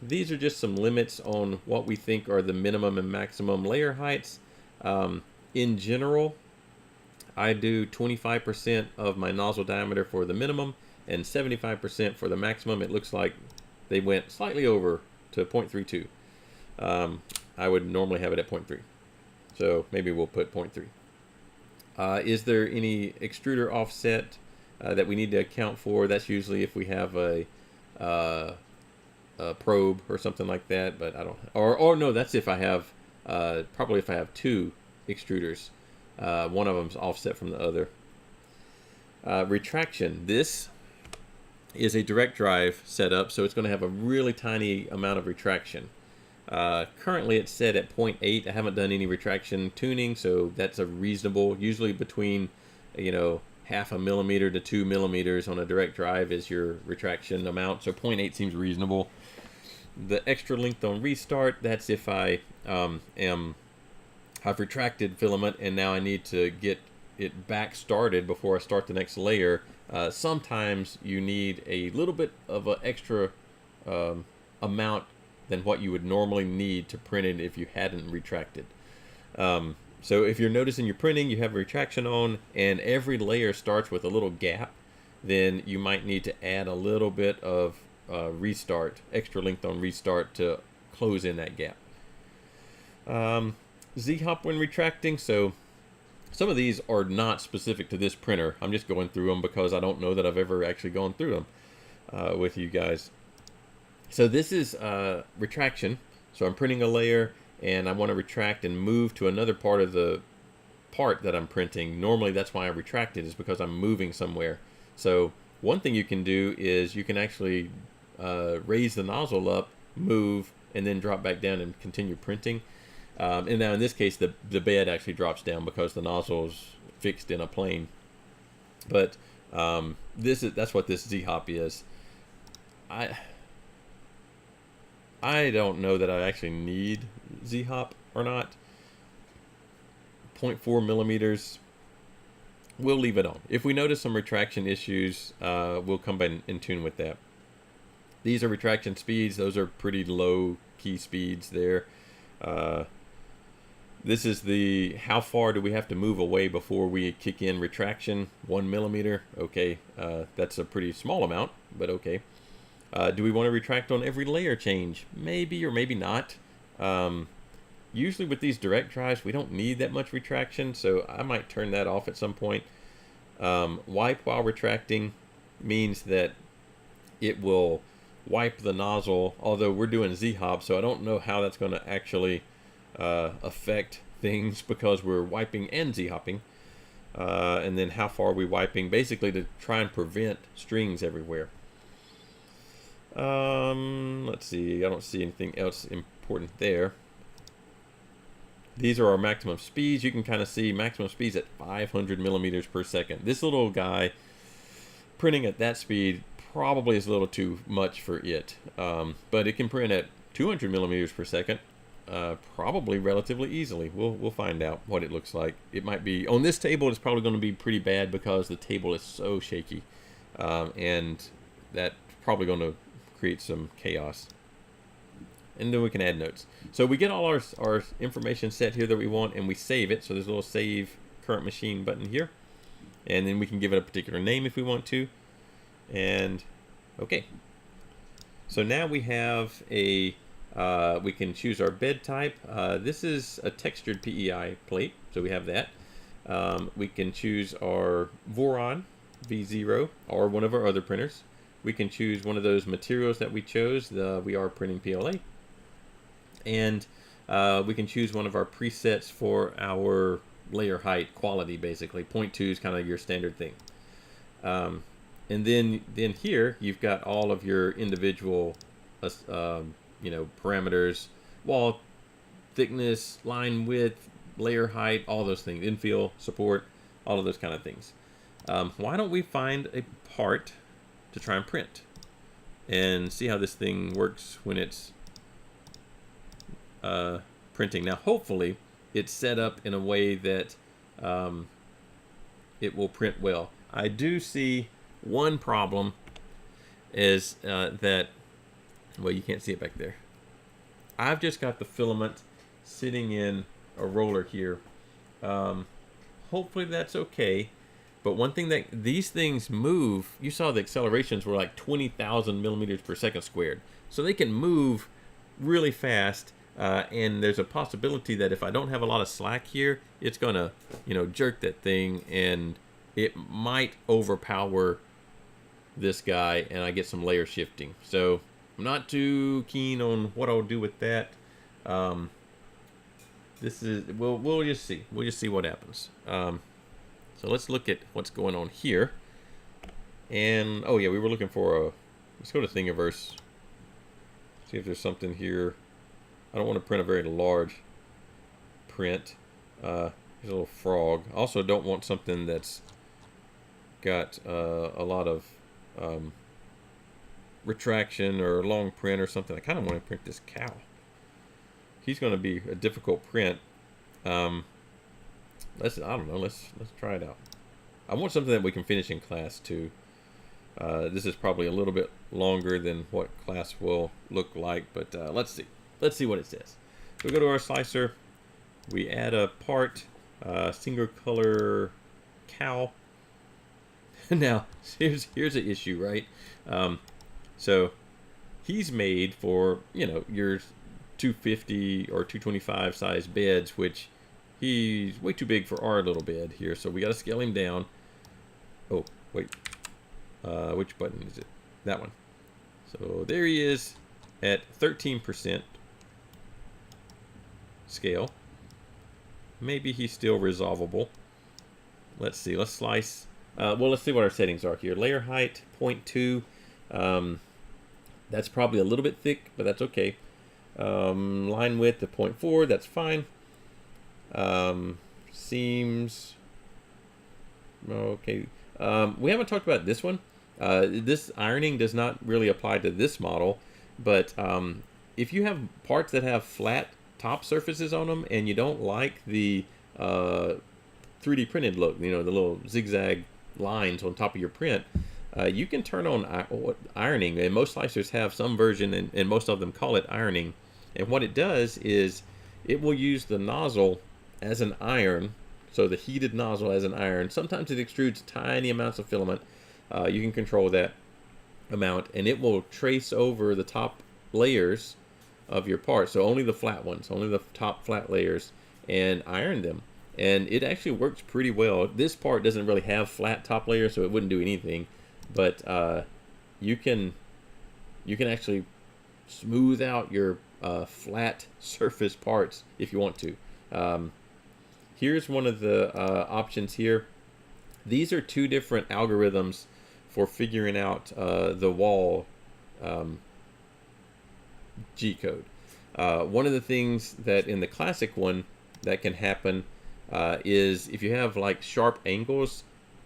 Speaker 1: These are just some limits on what we think are the minimum and maximum layer heights. In general, I do 25% of my nozzle diameter for the minimum and 75% for the maximum. It looks like they went slightly over to 0.32. I would normally have it at 0.3. So maybe we'll put 0.3. Is there any extruder offset that we need to account for? That's usually if we have a probe or something like that, but I don't. Or no, that's if I have probably if I have two extruders. One of them's offset from the other. Retraction. This is a direct drive setup, so it's going to have a really tiny amount of retraction. Currently it's set at 0.8. I haven't done any retraction tuning, so that's a reasonable, usually between, you know, 0.5 millimeter to 2 millimeters on a direct drive is your retraction amount, so 0.8 seems reasonable. The extra length on restart, that's if I I've retracted filament and now I need to get it back started before I start the next layer. Sometimes you need a little bit of an extra amount than what you would normally need to print it if you hadn't retracted. So if you're noticing you're printing, you have retraction on, and every layer starts with a little gap, then you might need to add a little bit of restart, extra length on restart to close in that gap. Z-hop when retracting, so some of these are not specific to this printer. I'm just going through them because I don't know that I've ever actually gone through them with you guys. So this is retraction. So I'm printing a layer and I want to retract and move to another part of the part that I'm printing. Normally that's why I retract it, is because I'm moving somewhere. So one thing you can do is you can actually raise the nozzle up, move, and then drop back down and continue printing. And now in this case, the bed actually drops down because the nozzle's fixed in a plane. But that's what this Z-hop is. I don't know that I actually need Z-hop or not. 0.4 millimeters. We'll leave it on. If we notice some retraction issues, we'll come back in tune with that. These are retraction speeds. Those are pretty low key speeds there. This is the how far do we have to move away before we kick in retraction. 1 millimeter. Okay, that's a pretty small amount, but okay. Do we want to retract on every layer change? Maybe or maybe not. Usually with these direct drives, we don't need that much retraction, so I might turn that off at some point. Wipe while retracting means that it will wipe the nozzle, although we're doing Z-hop, so I don't know how that's going to actually affect things because we're wiping and Z-hopping. And then how far are we wiping, basically to try and prevent strings everywhere. Let's see, I don't see anything else important there. These are our maximum speeds. You can kind of see maximum speeds at 500 millimeters per second. This little guy printing at that speed probably is a little too much for it, but it can print at 200 millimeters per second probably relatively easily. We'll find out what it looks like. It might be on this table, it's probably going to be pretty bad because the table is so shaky, and that's probably going to create some chaos. And then we can add notes. So we get all our information set here that we want, and we save it. So there's a little save current machine button here, and then we can give it a particular name if we want to. And okay, so now we have a we can choose our bed type. This is a textured PEI plate, so we have that. We can choose our Voron V0 or one of our other printers. We can choose one of those materials that we chose. We are printing PLA. And we can choose one of our presets for our layer height quality, basically. 0.2 is kind of your standard thing. And then here you've got all of your individual parameters: wall thickness, line width, layer height, all those things, infill, support, all of those kind of things. Why don't we find a part to try and print and see how this thing works when it's printing. Now hopefully it's set up in a way that it will print well. I do see one problem is that, well, you can't see it back there. I've just got the filament sitting in a roller here. Hopefully that's okay. But one thing that these things move, you saw the accelerations were like 20,000 millimeters per second squared. So they can move really fast. and there's a possibility that if I don't have a lot of slack here, it's gonna, jerk that thing, and it might overpower this guy, and I get some layer shifting. So I'm not too keen on what I'll do with that. This is we'll just see. We'll just see what happens. So let's look at what's going on here. And oh yeah, we were looking for a. Let's go to Thingiverse. See if there's something here. I don't want to print a very large print. Here's a little frog. I also don't want something that's got a lot of retraction or long print or something. I kind of want to print this cow. He's going to be a difficult print. I don't know. Let's try it out. I want something that we can finish in class too. This is probably a little bit longer than what class will look like, but let's see. Let's see what it says. So we go to our slicer. We add a part, single color cow. Now, here's an issue, right? So he's made for, your 250 or 225 size beds, which he's way too big for our little bed here. So we got to scale him down. Oh, wait. Which button is it? That one. So there he is at 13% scale. Maybe he's still resolvable. Let's see. Let's slice. Well, let's see what our settings are here. Layer height 0.2. That's probably a little bit thick, but that's okay. Line width at 0.4. That's fine. Seams. Okay. We haven't talked about this one. This ironing does not really apply to this model, but if you have parts that have flat top surfaces on them and you don't like the 3D printed look, the little zigzag lines on top of your print, you can turn on ironing, and most slicers have some version, and most of them call it ironing. And what it does is it will use the nozzle as an iron, so the heated nozzle as an iron. Sometimes it extrudes tiny amounts of filament. You can control that amount, and it will trace over the top layers of your part. So only the flat ones, only the top flat layers, and iron them. And it actually works pretty well. This part doesn't really have flat top layers, so it wouldn't do anything. But you can actually smooth out your flat surface parts if you want to. Here's one of the options here. These are two different algorithms for figuring out the wall G-code. One of the things that in the classic one that can happen is if you have like sharp angles,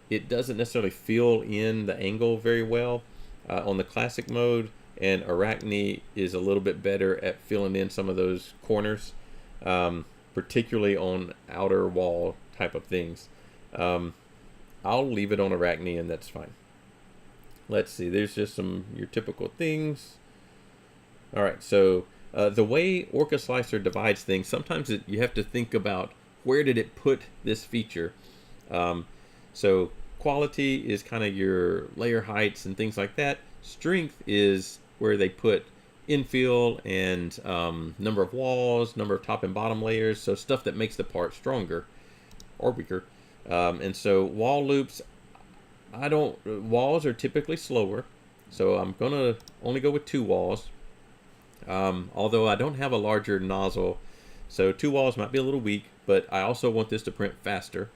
Speaker 1: it doesn't necessarily fill in the angle very well on the classic mode, and Arachne is a little bit better at filling in some of those corners, particularly on outer wall type of things. I'll leave it on Arachne, and that's fine. Let's see, there's just your typical things. All right, so the way Orca Slicer divides things, sometimes you have to think about where did it put this feature. So quality is kind of your layer heights and things like that. Strength is where they put infill and number of walls, number of top and bottom layers, so stuff that makes the part stronger or weaker. And so wall loops, walls are typically slower, so I'm gonna only go with 2 walls. Although I don't have a larger nozzle, so 2 walls might be a little weak, but I also want this to print faster.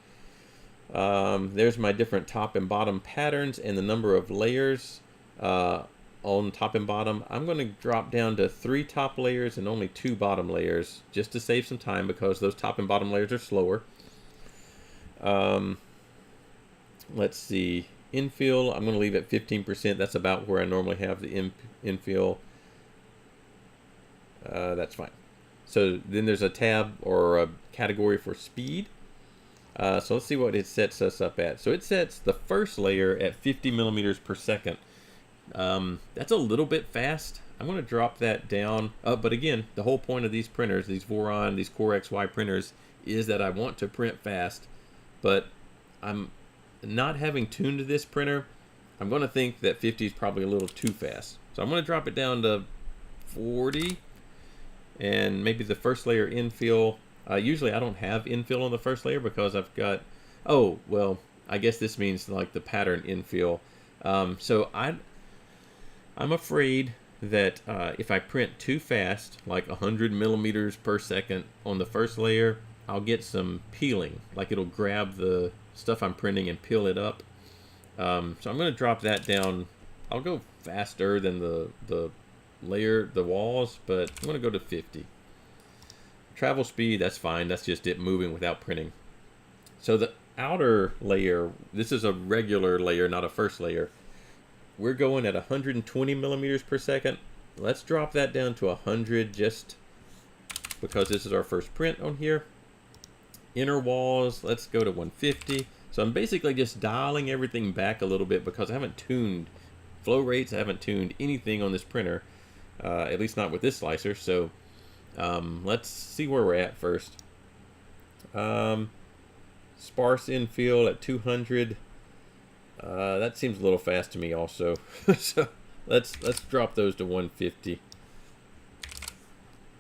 Speaker 1: There's my different top and bottom patterns and the number of layers on top and bottom. I'm going to drop down to 3 top layers and only 2 bottom layers just to save some time because those top and bottom layers are slower. Let's see, infill, I'm going to leave at 15%. That's about where I normally have the infill. That's fine. So then there's a tab or a category for speed. So let's see what it sets us up at. So it sets the first layer at 50 millimeters per second. That's a little bit fast. I'm going to drop that down. But again, the whole point of these printers, these Voron, these Core XY printers, is that I want to print fast. But I'm not having tuned this printer. I'm going to think that 50 is probably a little too fast. So I'm going to drop it down to 40. and maybe the first layer infill. Usually I don't have infill on the first layer because I've got, oh, well, I guess this means like the pattern infill. So I'm afraid that if I print too fast, like 100 millimeters per second on the first layer, I'll get some peeling. Like it'll grab the stuff I'm printing and peel it up. So I'm going to drop that down. I'll go faster than the walls, but I'm going to go to 50. Travel speed, that's fine. That's just it moving without printing. So the outer layer, this is a regular layer, not a first layer. We're going at 120 millimeters per second. Let's drop that down to 100 just because this is our first print on here. Inner walls, let's go to 150. So I'm basically just dialing everything back a little bit because I haven't tuned flow rates. I haven't tuned anything on this printer, at least not with this slicer. So let's see where we're at first. Sparse infill at 200. That seems a little fast to me also. So let's drop those to 150.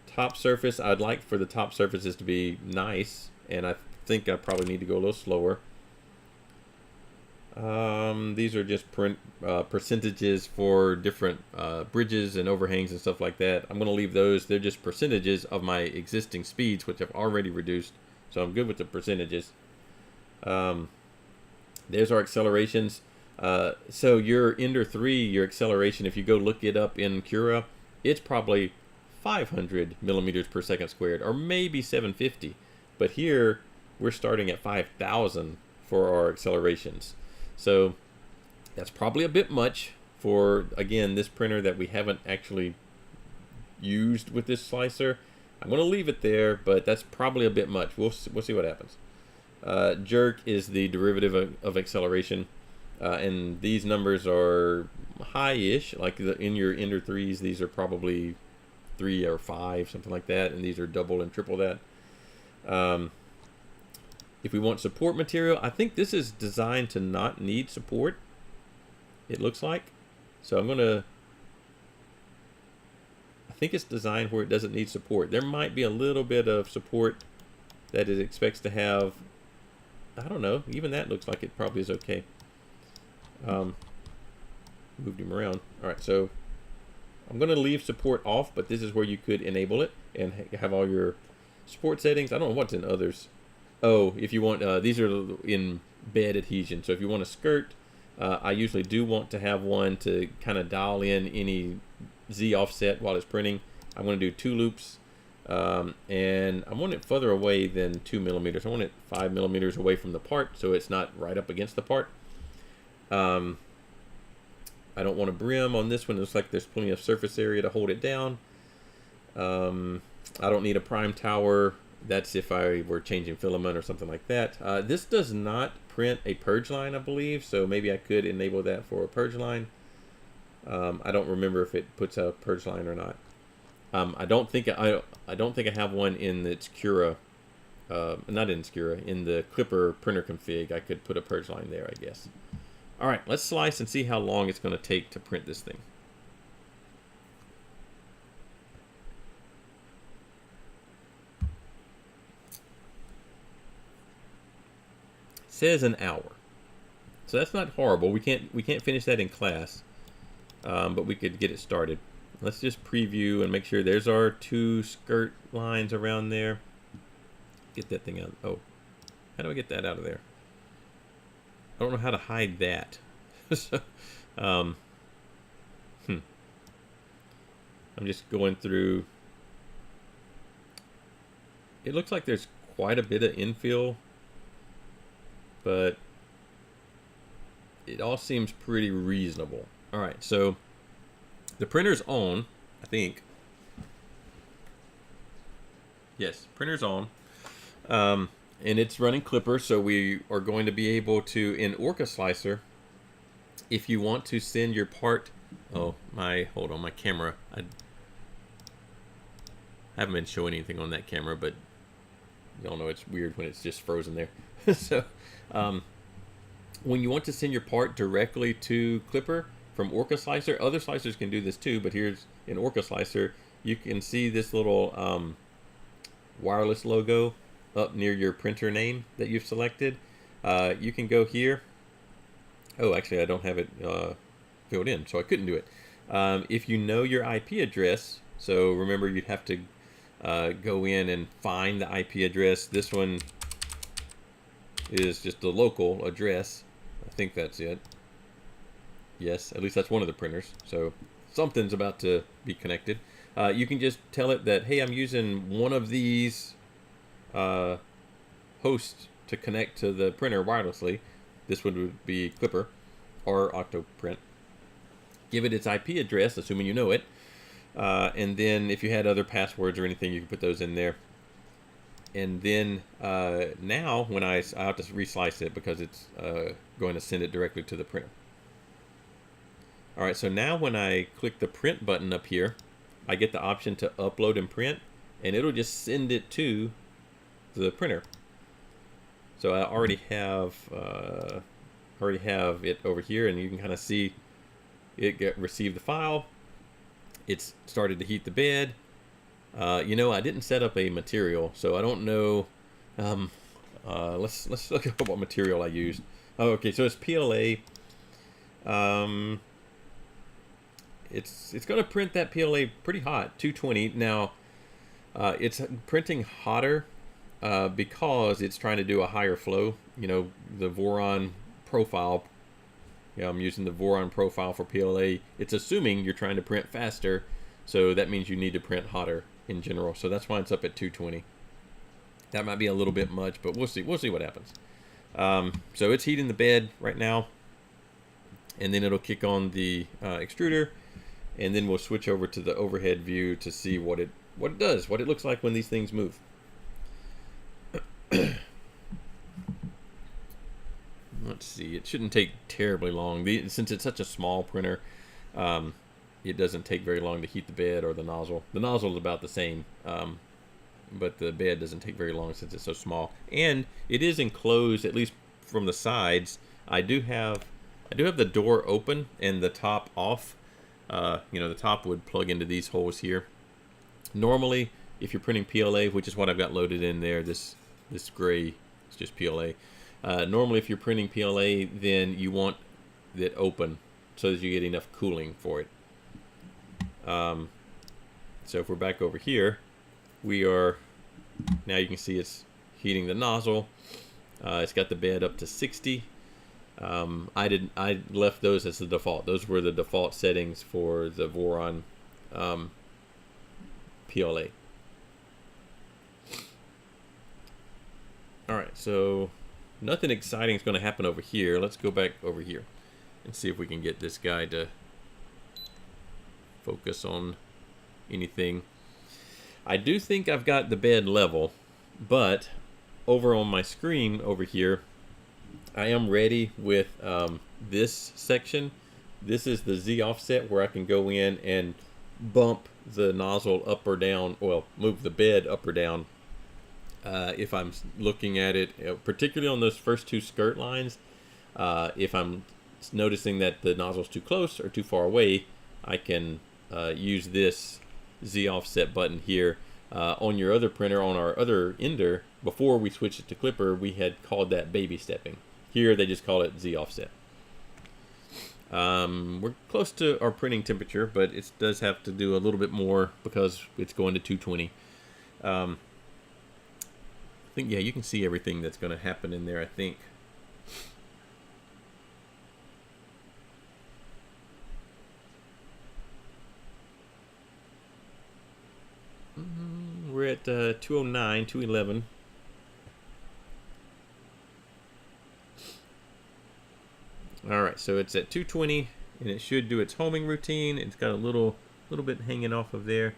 Speaker 1: Top surface, I'd like for the top surfaces to be nice, and I think I probably need to go a little slower. These are just percentages for different bridges and overhangs and stuff like that. I'm going to leave those. They're just percentages of my existing speeds, which I've already reduced. So I'm good with the percentages. There's our accelerations. So your Ender 3, your acceleration, if you go look it up in Cura, it's probably 500 millimeters per second squared, or maybe 750. But here, we're starting at 5,000 for our accelerations. So that's probably a bit much for, again, this printer that we haven't actually used with this slicer. I'm going to leave it there, but that's probably a bit much. We'll see what happens. Jerk is the derivative of acceleration, and these numbers are high-ish. Like in your Ender 3s, these are probably 3 or 5, something like that, and these are double and triple that. If we want support material, I think this is designed to not need support, it looks like. So I'm going to, I think it's designed where it doesn't need support. There might be a little bit of support that it expects to have. I don't know. Even that looks like it probably is okay. Moved him around. All right, so I'm going to leave support off, but this is where you could enable it and have all your support settings. I don't know what's in others. Oh, if you want, these are in bed adhesion. So if you want a skirt, I usually do want to have one to kind of dial in any Z offset while it's printing. I'm going to do 2 loops. And I want it further away than 2 millimeters. I want it 5 millimeters away from the part, so it's not right up against the part. I don't want a brim on this one. It looks like there's plenty of surface area to hold it down. I don't need a prime tower. That's if I were changing filament or something like that. This does not print a purge line, I believe, so maybe I could enable that for a purge line. I don't remember if it puts a purge line or not. I don't think I have one in its Cura, not in Cura, in the Clipper printer config. I could put a purge line there, I guess. All right, let's slice and see how long it's going to take to print this thing. It says an hour, so that's not horrible. We can't finish that in class, but we could get it started. Let's just preview and make sure there's our 2 skirt lines around there. Get that thing out. Oh, how do I get that out of there? I don't know how to hide that. So, I'm just going through. It looks like there's quite a bit of infill, but it all seems pretty reasonable. All right, so the printer's on, I think. Yes, printer's on. And it's running Clipper, so we are going to be able to, in Orca Slicer, if you want to send your part... Oh, hold on, my camera. I haven't been showing anything on that camera, but y'all know it's weird when it's just frozen there. So, when you want to send your part directly to Clipper from Orca Slicer, other slicers can do this too, but here's in Orca Slicer, you can see this little wireless logo up near your printer name that you've selected. You can go here. Oh, actually, I don't have it filled in, so I couldn't do it. If you know your IP address, so remember you'd have to go in and find the IP address. This one is just the local address. I think that's it. Yes, at least that's one of the printers. So something's about to be connected. You can just tell it that, hey, I'm using one of these hosts to connect to the printer wirelessly. This one would be Clipper or Octoprint. Give it its IP address, assuming you know it. And then if you had other passwords or anything, you can put those in there. And then now when I have to reslice it because it's going to send it directly to the printer. All right, so now when I click the print button up here, I get the option to upload and print, and it'll just send it to the printer. So I already have it over here, and you can kind of see it received the file. It's started to heat the bed. You know, I didn't set up a material, so I don't know. Let's look at what material I used. Oh, okay, so it's PLA. It's going to print that PLA pretty hot, 220. Now, it's printing hotter because it's trying to do a higher flow. You know, the Voron profile. Yeah, I'm using the Voron profile for PLA. It's assuming you're trying to print faster, so that means you need to print hotter in general. So that's why it's up at 220. That might be a little bit much, but we'll see. We'll see what happens. So it's heating the bed right now, and then it'll kick on the extruder, and then we'll switch over to the overhead view to see what it does, what it looks like when these things move. Let's see. It shouldn't take terribly long. Since it's such a small printer, it doesn't take very long to heat the bed or the nozzle. The nozzle is about the same, but the bed doesn't take very long since it's so small. And it is enclosed, at least from the sides. I do have the door open and the top off. You know, the top would plug into these holes here. Normally, if you're printing PLA, which is what I've got loaded in there, this gray is just PLA. Normally, if you're printing PLA, then you want it open so that you get enough cooling for it. So if we're back over here, we are, now you can see it's heating the nozzle. It's got the bed up to 60. I left those as the default. Those were the default settings for the Voron PLA. All right, so nothing exciting is going to happen over here. Let's go back over here and see if we can get this guy to focus on anything. I do think I've got the bed level, but over on my screen over here, I am ready with this section. This is the Z offset where I can go in and bump the nozzle up or down, well, move the bed up or down. If I'm looking at it, particularly on those first two skirt lines, if I'm noticing that the nozzle's too close or too far away, I can use this Z offset button here. On your other printer, on our other ender, before we switched it to Clipper, we had called that baby stepping. Here they just call it Z offset. We're close to our printing temperature, but it does have to do a little bit more because it's going to 220. I think, yeah, you can see everything that's going to happen in there, I think. We're at 209, 211. Alright, so it's at 220, and it should do its homing routine. It's got a little bit hanging off of there.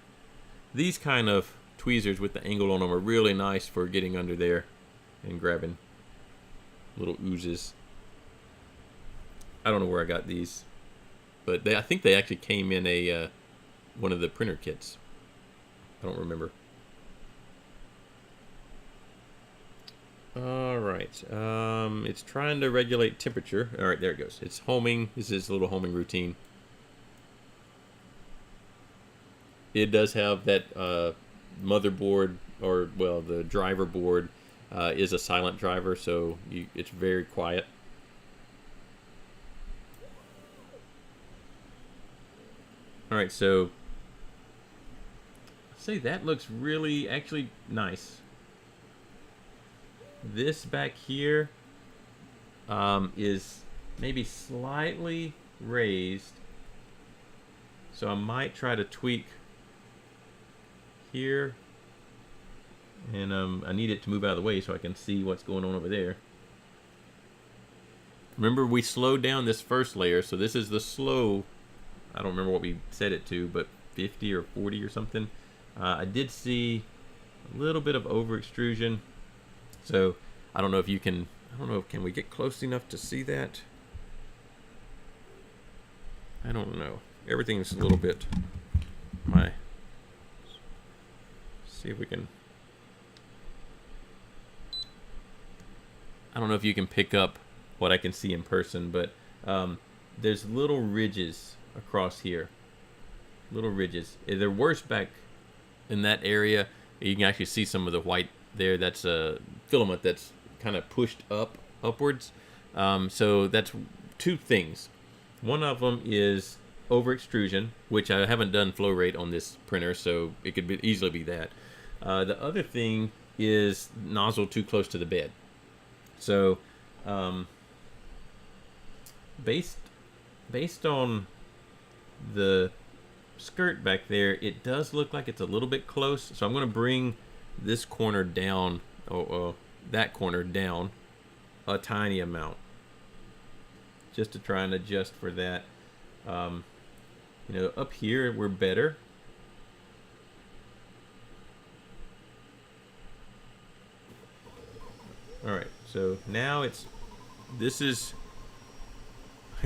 Speaker 1: These kind of tweezers with the angle on them are really nice for getting under there and grabbing little oozes. I don't know where I got these, but I think they actually came in a one of the printer kits. I don't remember. All right, it's trying to regulate temperature. All right, there it goes. It's homing. This is a little homing routine. it does have that motherboard, or well, the driver board is a silent driver, so it's very quiet. All right, so I'd say that looks really actually nice. This back here is maybe slightly raised, so I might try to tweak here, and I need it to move out of the way so I can see what's going on over there. Remember, we slowed down this first layer, so this is the slow. I don't remember what we set it to, but 50 or 40 or something. I did see a little bit of over extrusion, so I don't know if you can. I don't know. Can we get close enough to see that? I don't know. Everything's a little bit. See if we can. I don't know if you can pick up what I can see in person, but there's little ridges across here. Little ridges. They're worse back in that area. You can actually see some of the white there. That's a filament that's kind of pushed upwards. So that's two things. One of them is over extrusion, which I haven't done flow rate on this printer, so it could easily be that. The other thing is nozzle too close to the bed. So based on the skirt back there, it does look like it's a little bit close. So I'm going to bring this corner down, that corner down a tiny amount, just to try and adjust for that. You know, up here we're better. All right, so now this is,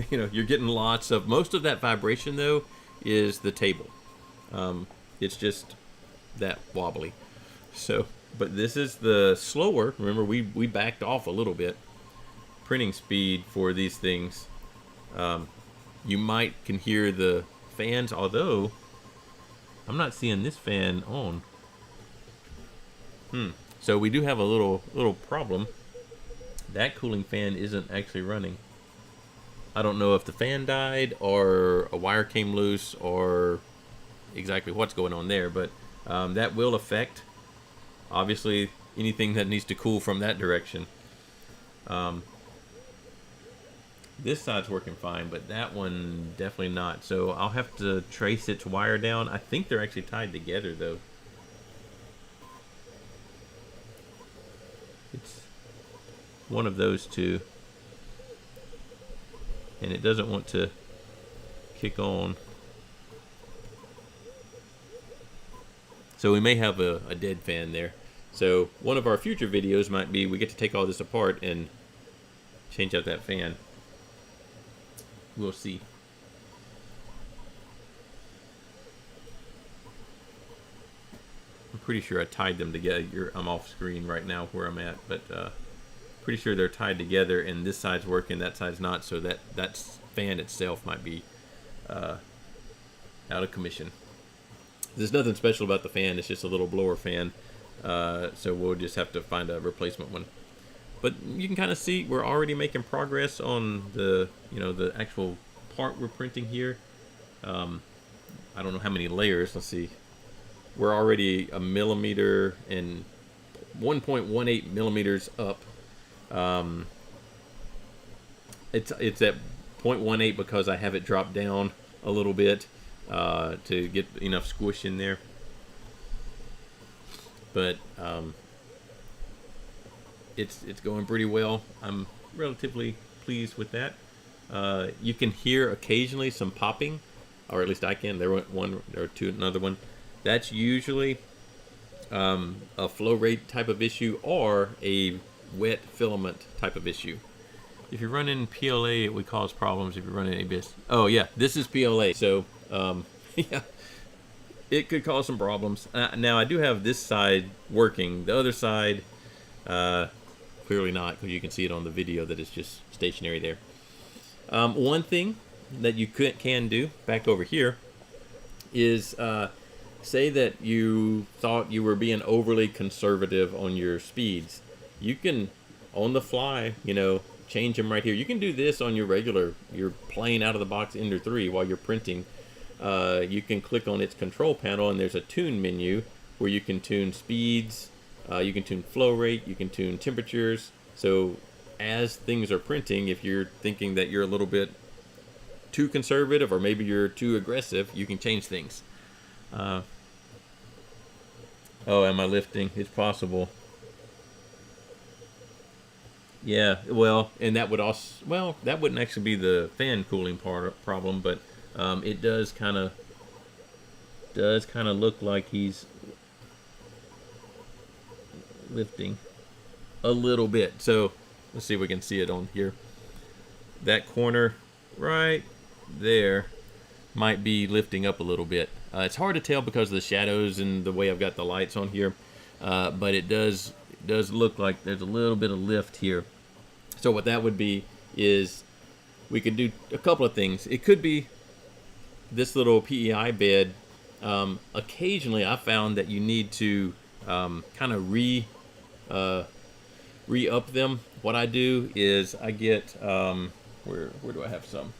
Speaker 1: you know, you're getting lots of, most of that vibration though is the table. It's just that wobbly. So, but this is the slower, remember we backed off a little bit, printing speed for these things. You can hear the fans, although I'm not seeing this fan on. So we do have a little problem. That cooling fan isn't actually running. I don't know if the fan died or a wire came loose or exactly what's going on there, but that will affect, obviously, anything that needs to cool from that direction. This side's working fine, but that one definitely not. So I'll have to trace its wire down. I think they're actually tied together though. It's one of those two, and it doesn't want to kick on. So we may have a dead fan there. So one of our future videos might be we get to take all this apart and change out that fan. We'll see. I'm pretty sure I tied them together. I'm off screen right now where I'm at, but pretty sure they're tied together, and this side's working, that side's not, so that fan itself might be out of commission. There's nothing special about the fan, it's just a little blower fan, so we'll just have to find a replacement one. But you can kind of see we're already making progress on the actual part we're printing here. I don't know how many layers. Let's see. We're already 1 millimeter and 1.18 millimeters up. It's at 0.18 because I have it dropped down a little bit to get enough squish in there. But it's going pretty well. I'm relatively pleased with that. You can hear occasionally some popping, or at least I can. There went one or two, another one. That's usually a flow rate type of issue or a wet filament type of issue. If you're running PLA, it would cause problems. If you're running ABS, oh yeah, this is PLA, so yeah, it could cause some problems. Now I do have this side working. The other side, clearly not, because you can see it on the video that it's just stationary there. One thing that you can do back over here is say that you thought you were being overly conservative on your speeds, you can, on the fly, change them right here. You can do this on your regular, your plain out of the box Ender 3 while you're printing. You can click on its control panel, and there's a tune menu where you can tune speeds, you can tune flow rate, you can tune temperatures. So as things are printing, if you're thinking that you're a little bit too conservative or maybe you're too aggressive, you can change things. Oh, am I lifting? It's possible. Yeah, well, and that would also, well, that wouldn't actually be the fan cooling problem, but it does kind of look like he's lifting a little bit. So let's see if we can see it on here. That corner right there might be lifting up a little bit. It's hard to tell because of the shadows and the way I've got the lights on here, but it does look like there's a little bit of lift here. So what that would be is we could do a couple of things. It could be this little PEI bed. Occasionally I found that you need to kind of re-up them. What I do is I get, where do I have some?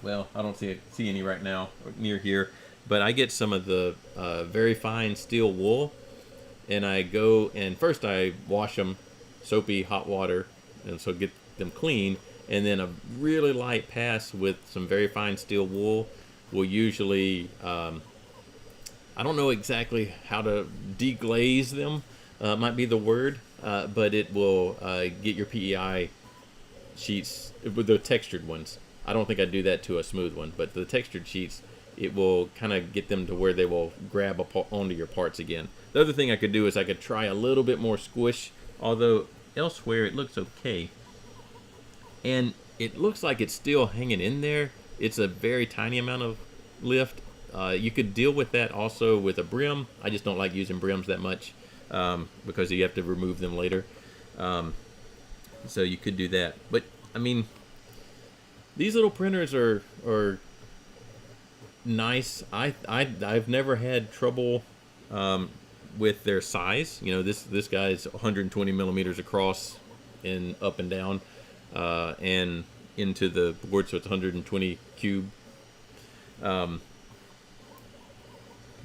Speaker 1: Well, I don't see any right now near here, but I get some of the very fine steel wool, and I go and first I wash them, soapy hot water, and so get them clean, and then a really light pass with some very fine steel wool will usually, I don't know exactly how to deglaze them, might be the word, but it will get your PEI sheets with the textured ones. I don't think I'd do that to a smooth one, but the textured sheets, it will kind of get them to where they will grab onto your parts again. The other thing I could do is I could try a little bit more squish, although elsewhere it looks okay. And it looks like it's still hanging in there. It's a very tiny amount of lift. You could deal with that also with a brim. I just don't like using brims that much because you have to remove them later. So you could do that. But, I mean, these little printers are nice. I've never had trouble with their size. This guy is 120 millimeters across and up and down, and into the board, so it's 120 cube. But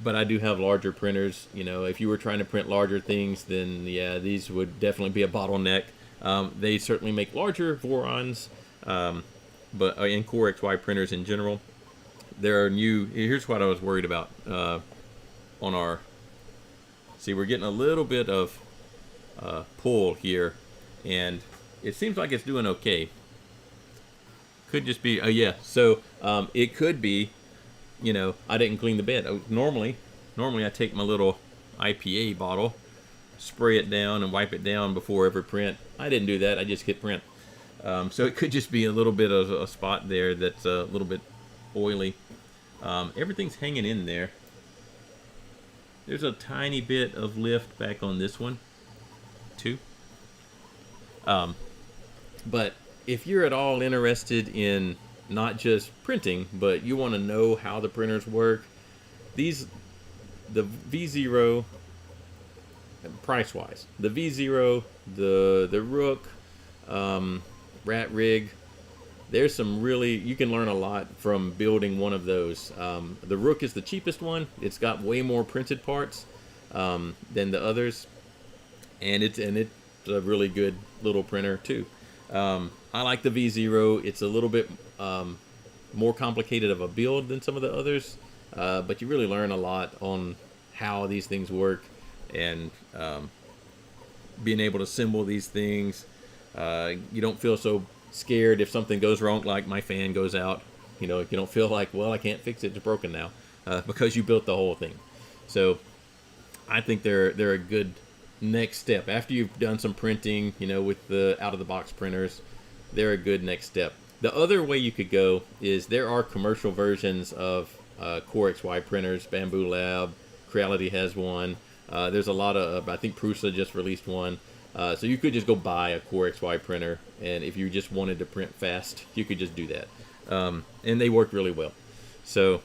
Speaker 1: I do have larger printers. If you were trying to print larger things, then yeah, these would definitely be a bottleneck. They certainly make larger Vorons, but in Core XY printers in general, there are new. Here's what I was worried about on our. See, we're getting a little bit of pull here, and it seems like it's doing okay. Could just be, yeah. So it could be, I didn't clean the bed. Normally I take my little IPA bottle, spray it down, and wipe it down before every print. I didn't do that. I just hit print. So it could just be a little bit of a spot there that's a little bit oily. Everything's hanging in there. There's a tiny bit of lift back on this one, too. But if you're at all interested in not just printing, but you want to know how the printers work, the V0, price-wise, the V0, the Rook, Rat Rig, there's some really, you can learn a lot from building one of those. The Rook is the cheapest one. It's got way more printed parts than the others, and it's a really good little printer too. I like the V0. It's a little bit more complicated of a build than some of the others, but you really learn a lot on how these things work, and being able to assemble these things. You don't feel so scared if something goes wrong, like my fan goes out. You don't feel like, well, I can't fix it, it's broken now, because you built the whole thing. So I think they're a good next step after you've done some printing, with the out-of-the-box printers. They're a good next step. The other way you could go is there are commercial versions of Core XY printers. Bamboo Lab, Creality has one. There's a lot of, I think Prusa just released one. So you could just go buy a Core XY printer, and if you just wanted to print fast, you could just do that. And they work really well. So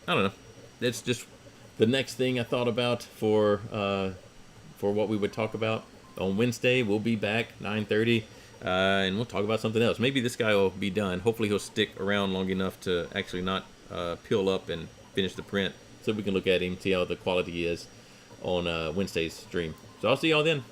Speaker 1: I don't know. It's just the next thing I thought about for what we would talk about on Wednesday. We'll be back 9:30, and we'll talk about something else. Maybe this guy will be done. Hopefully he'll stick around long enough to actually not peel up and finish the print, so we can look at him, see how the quality is on Wednesday's stream. So I'll see y'all then.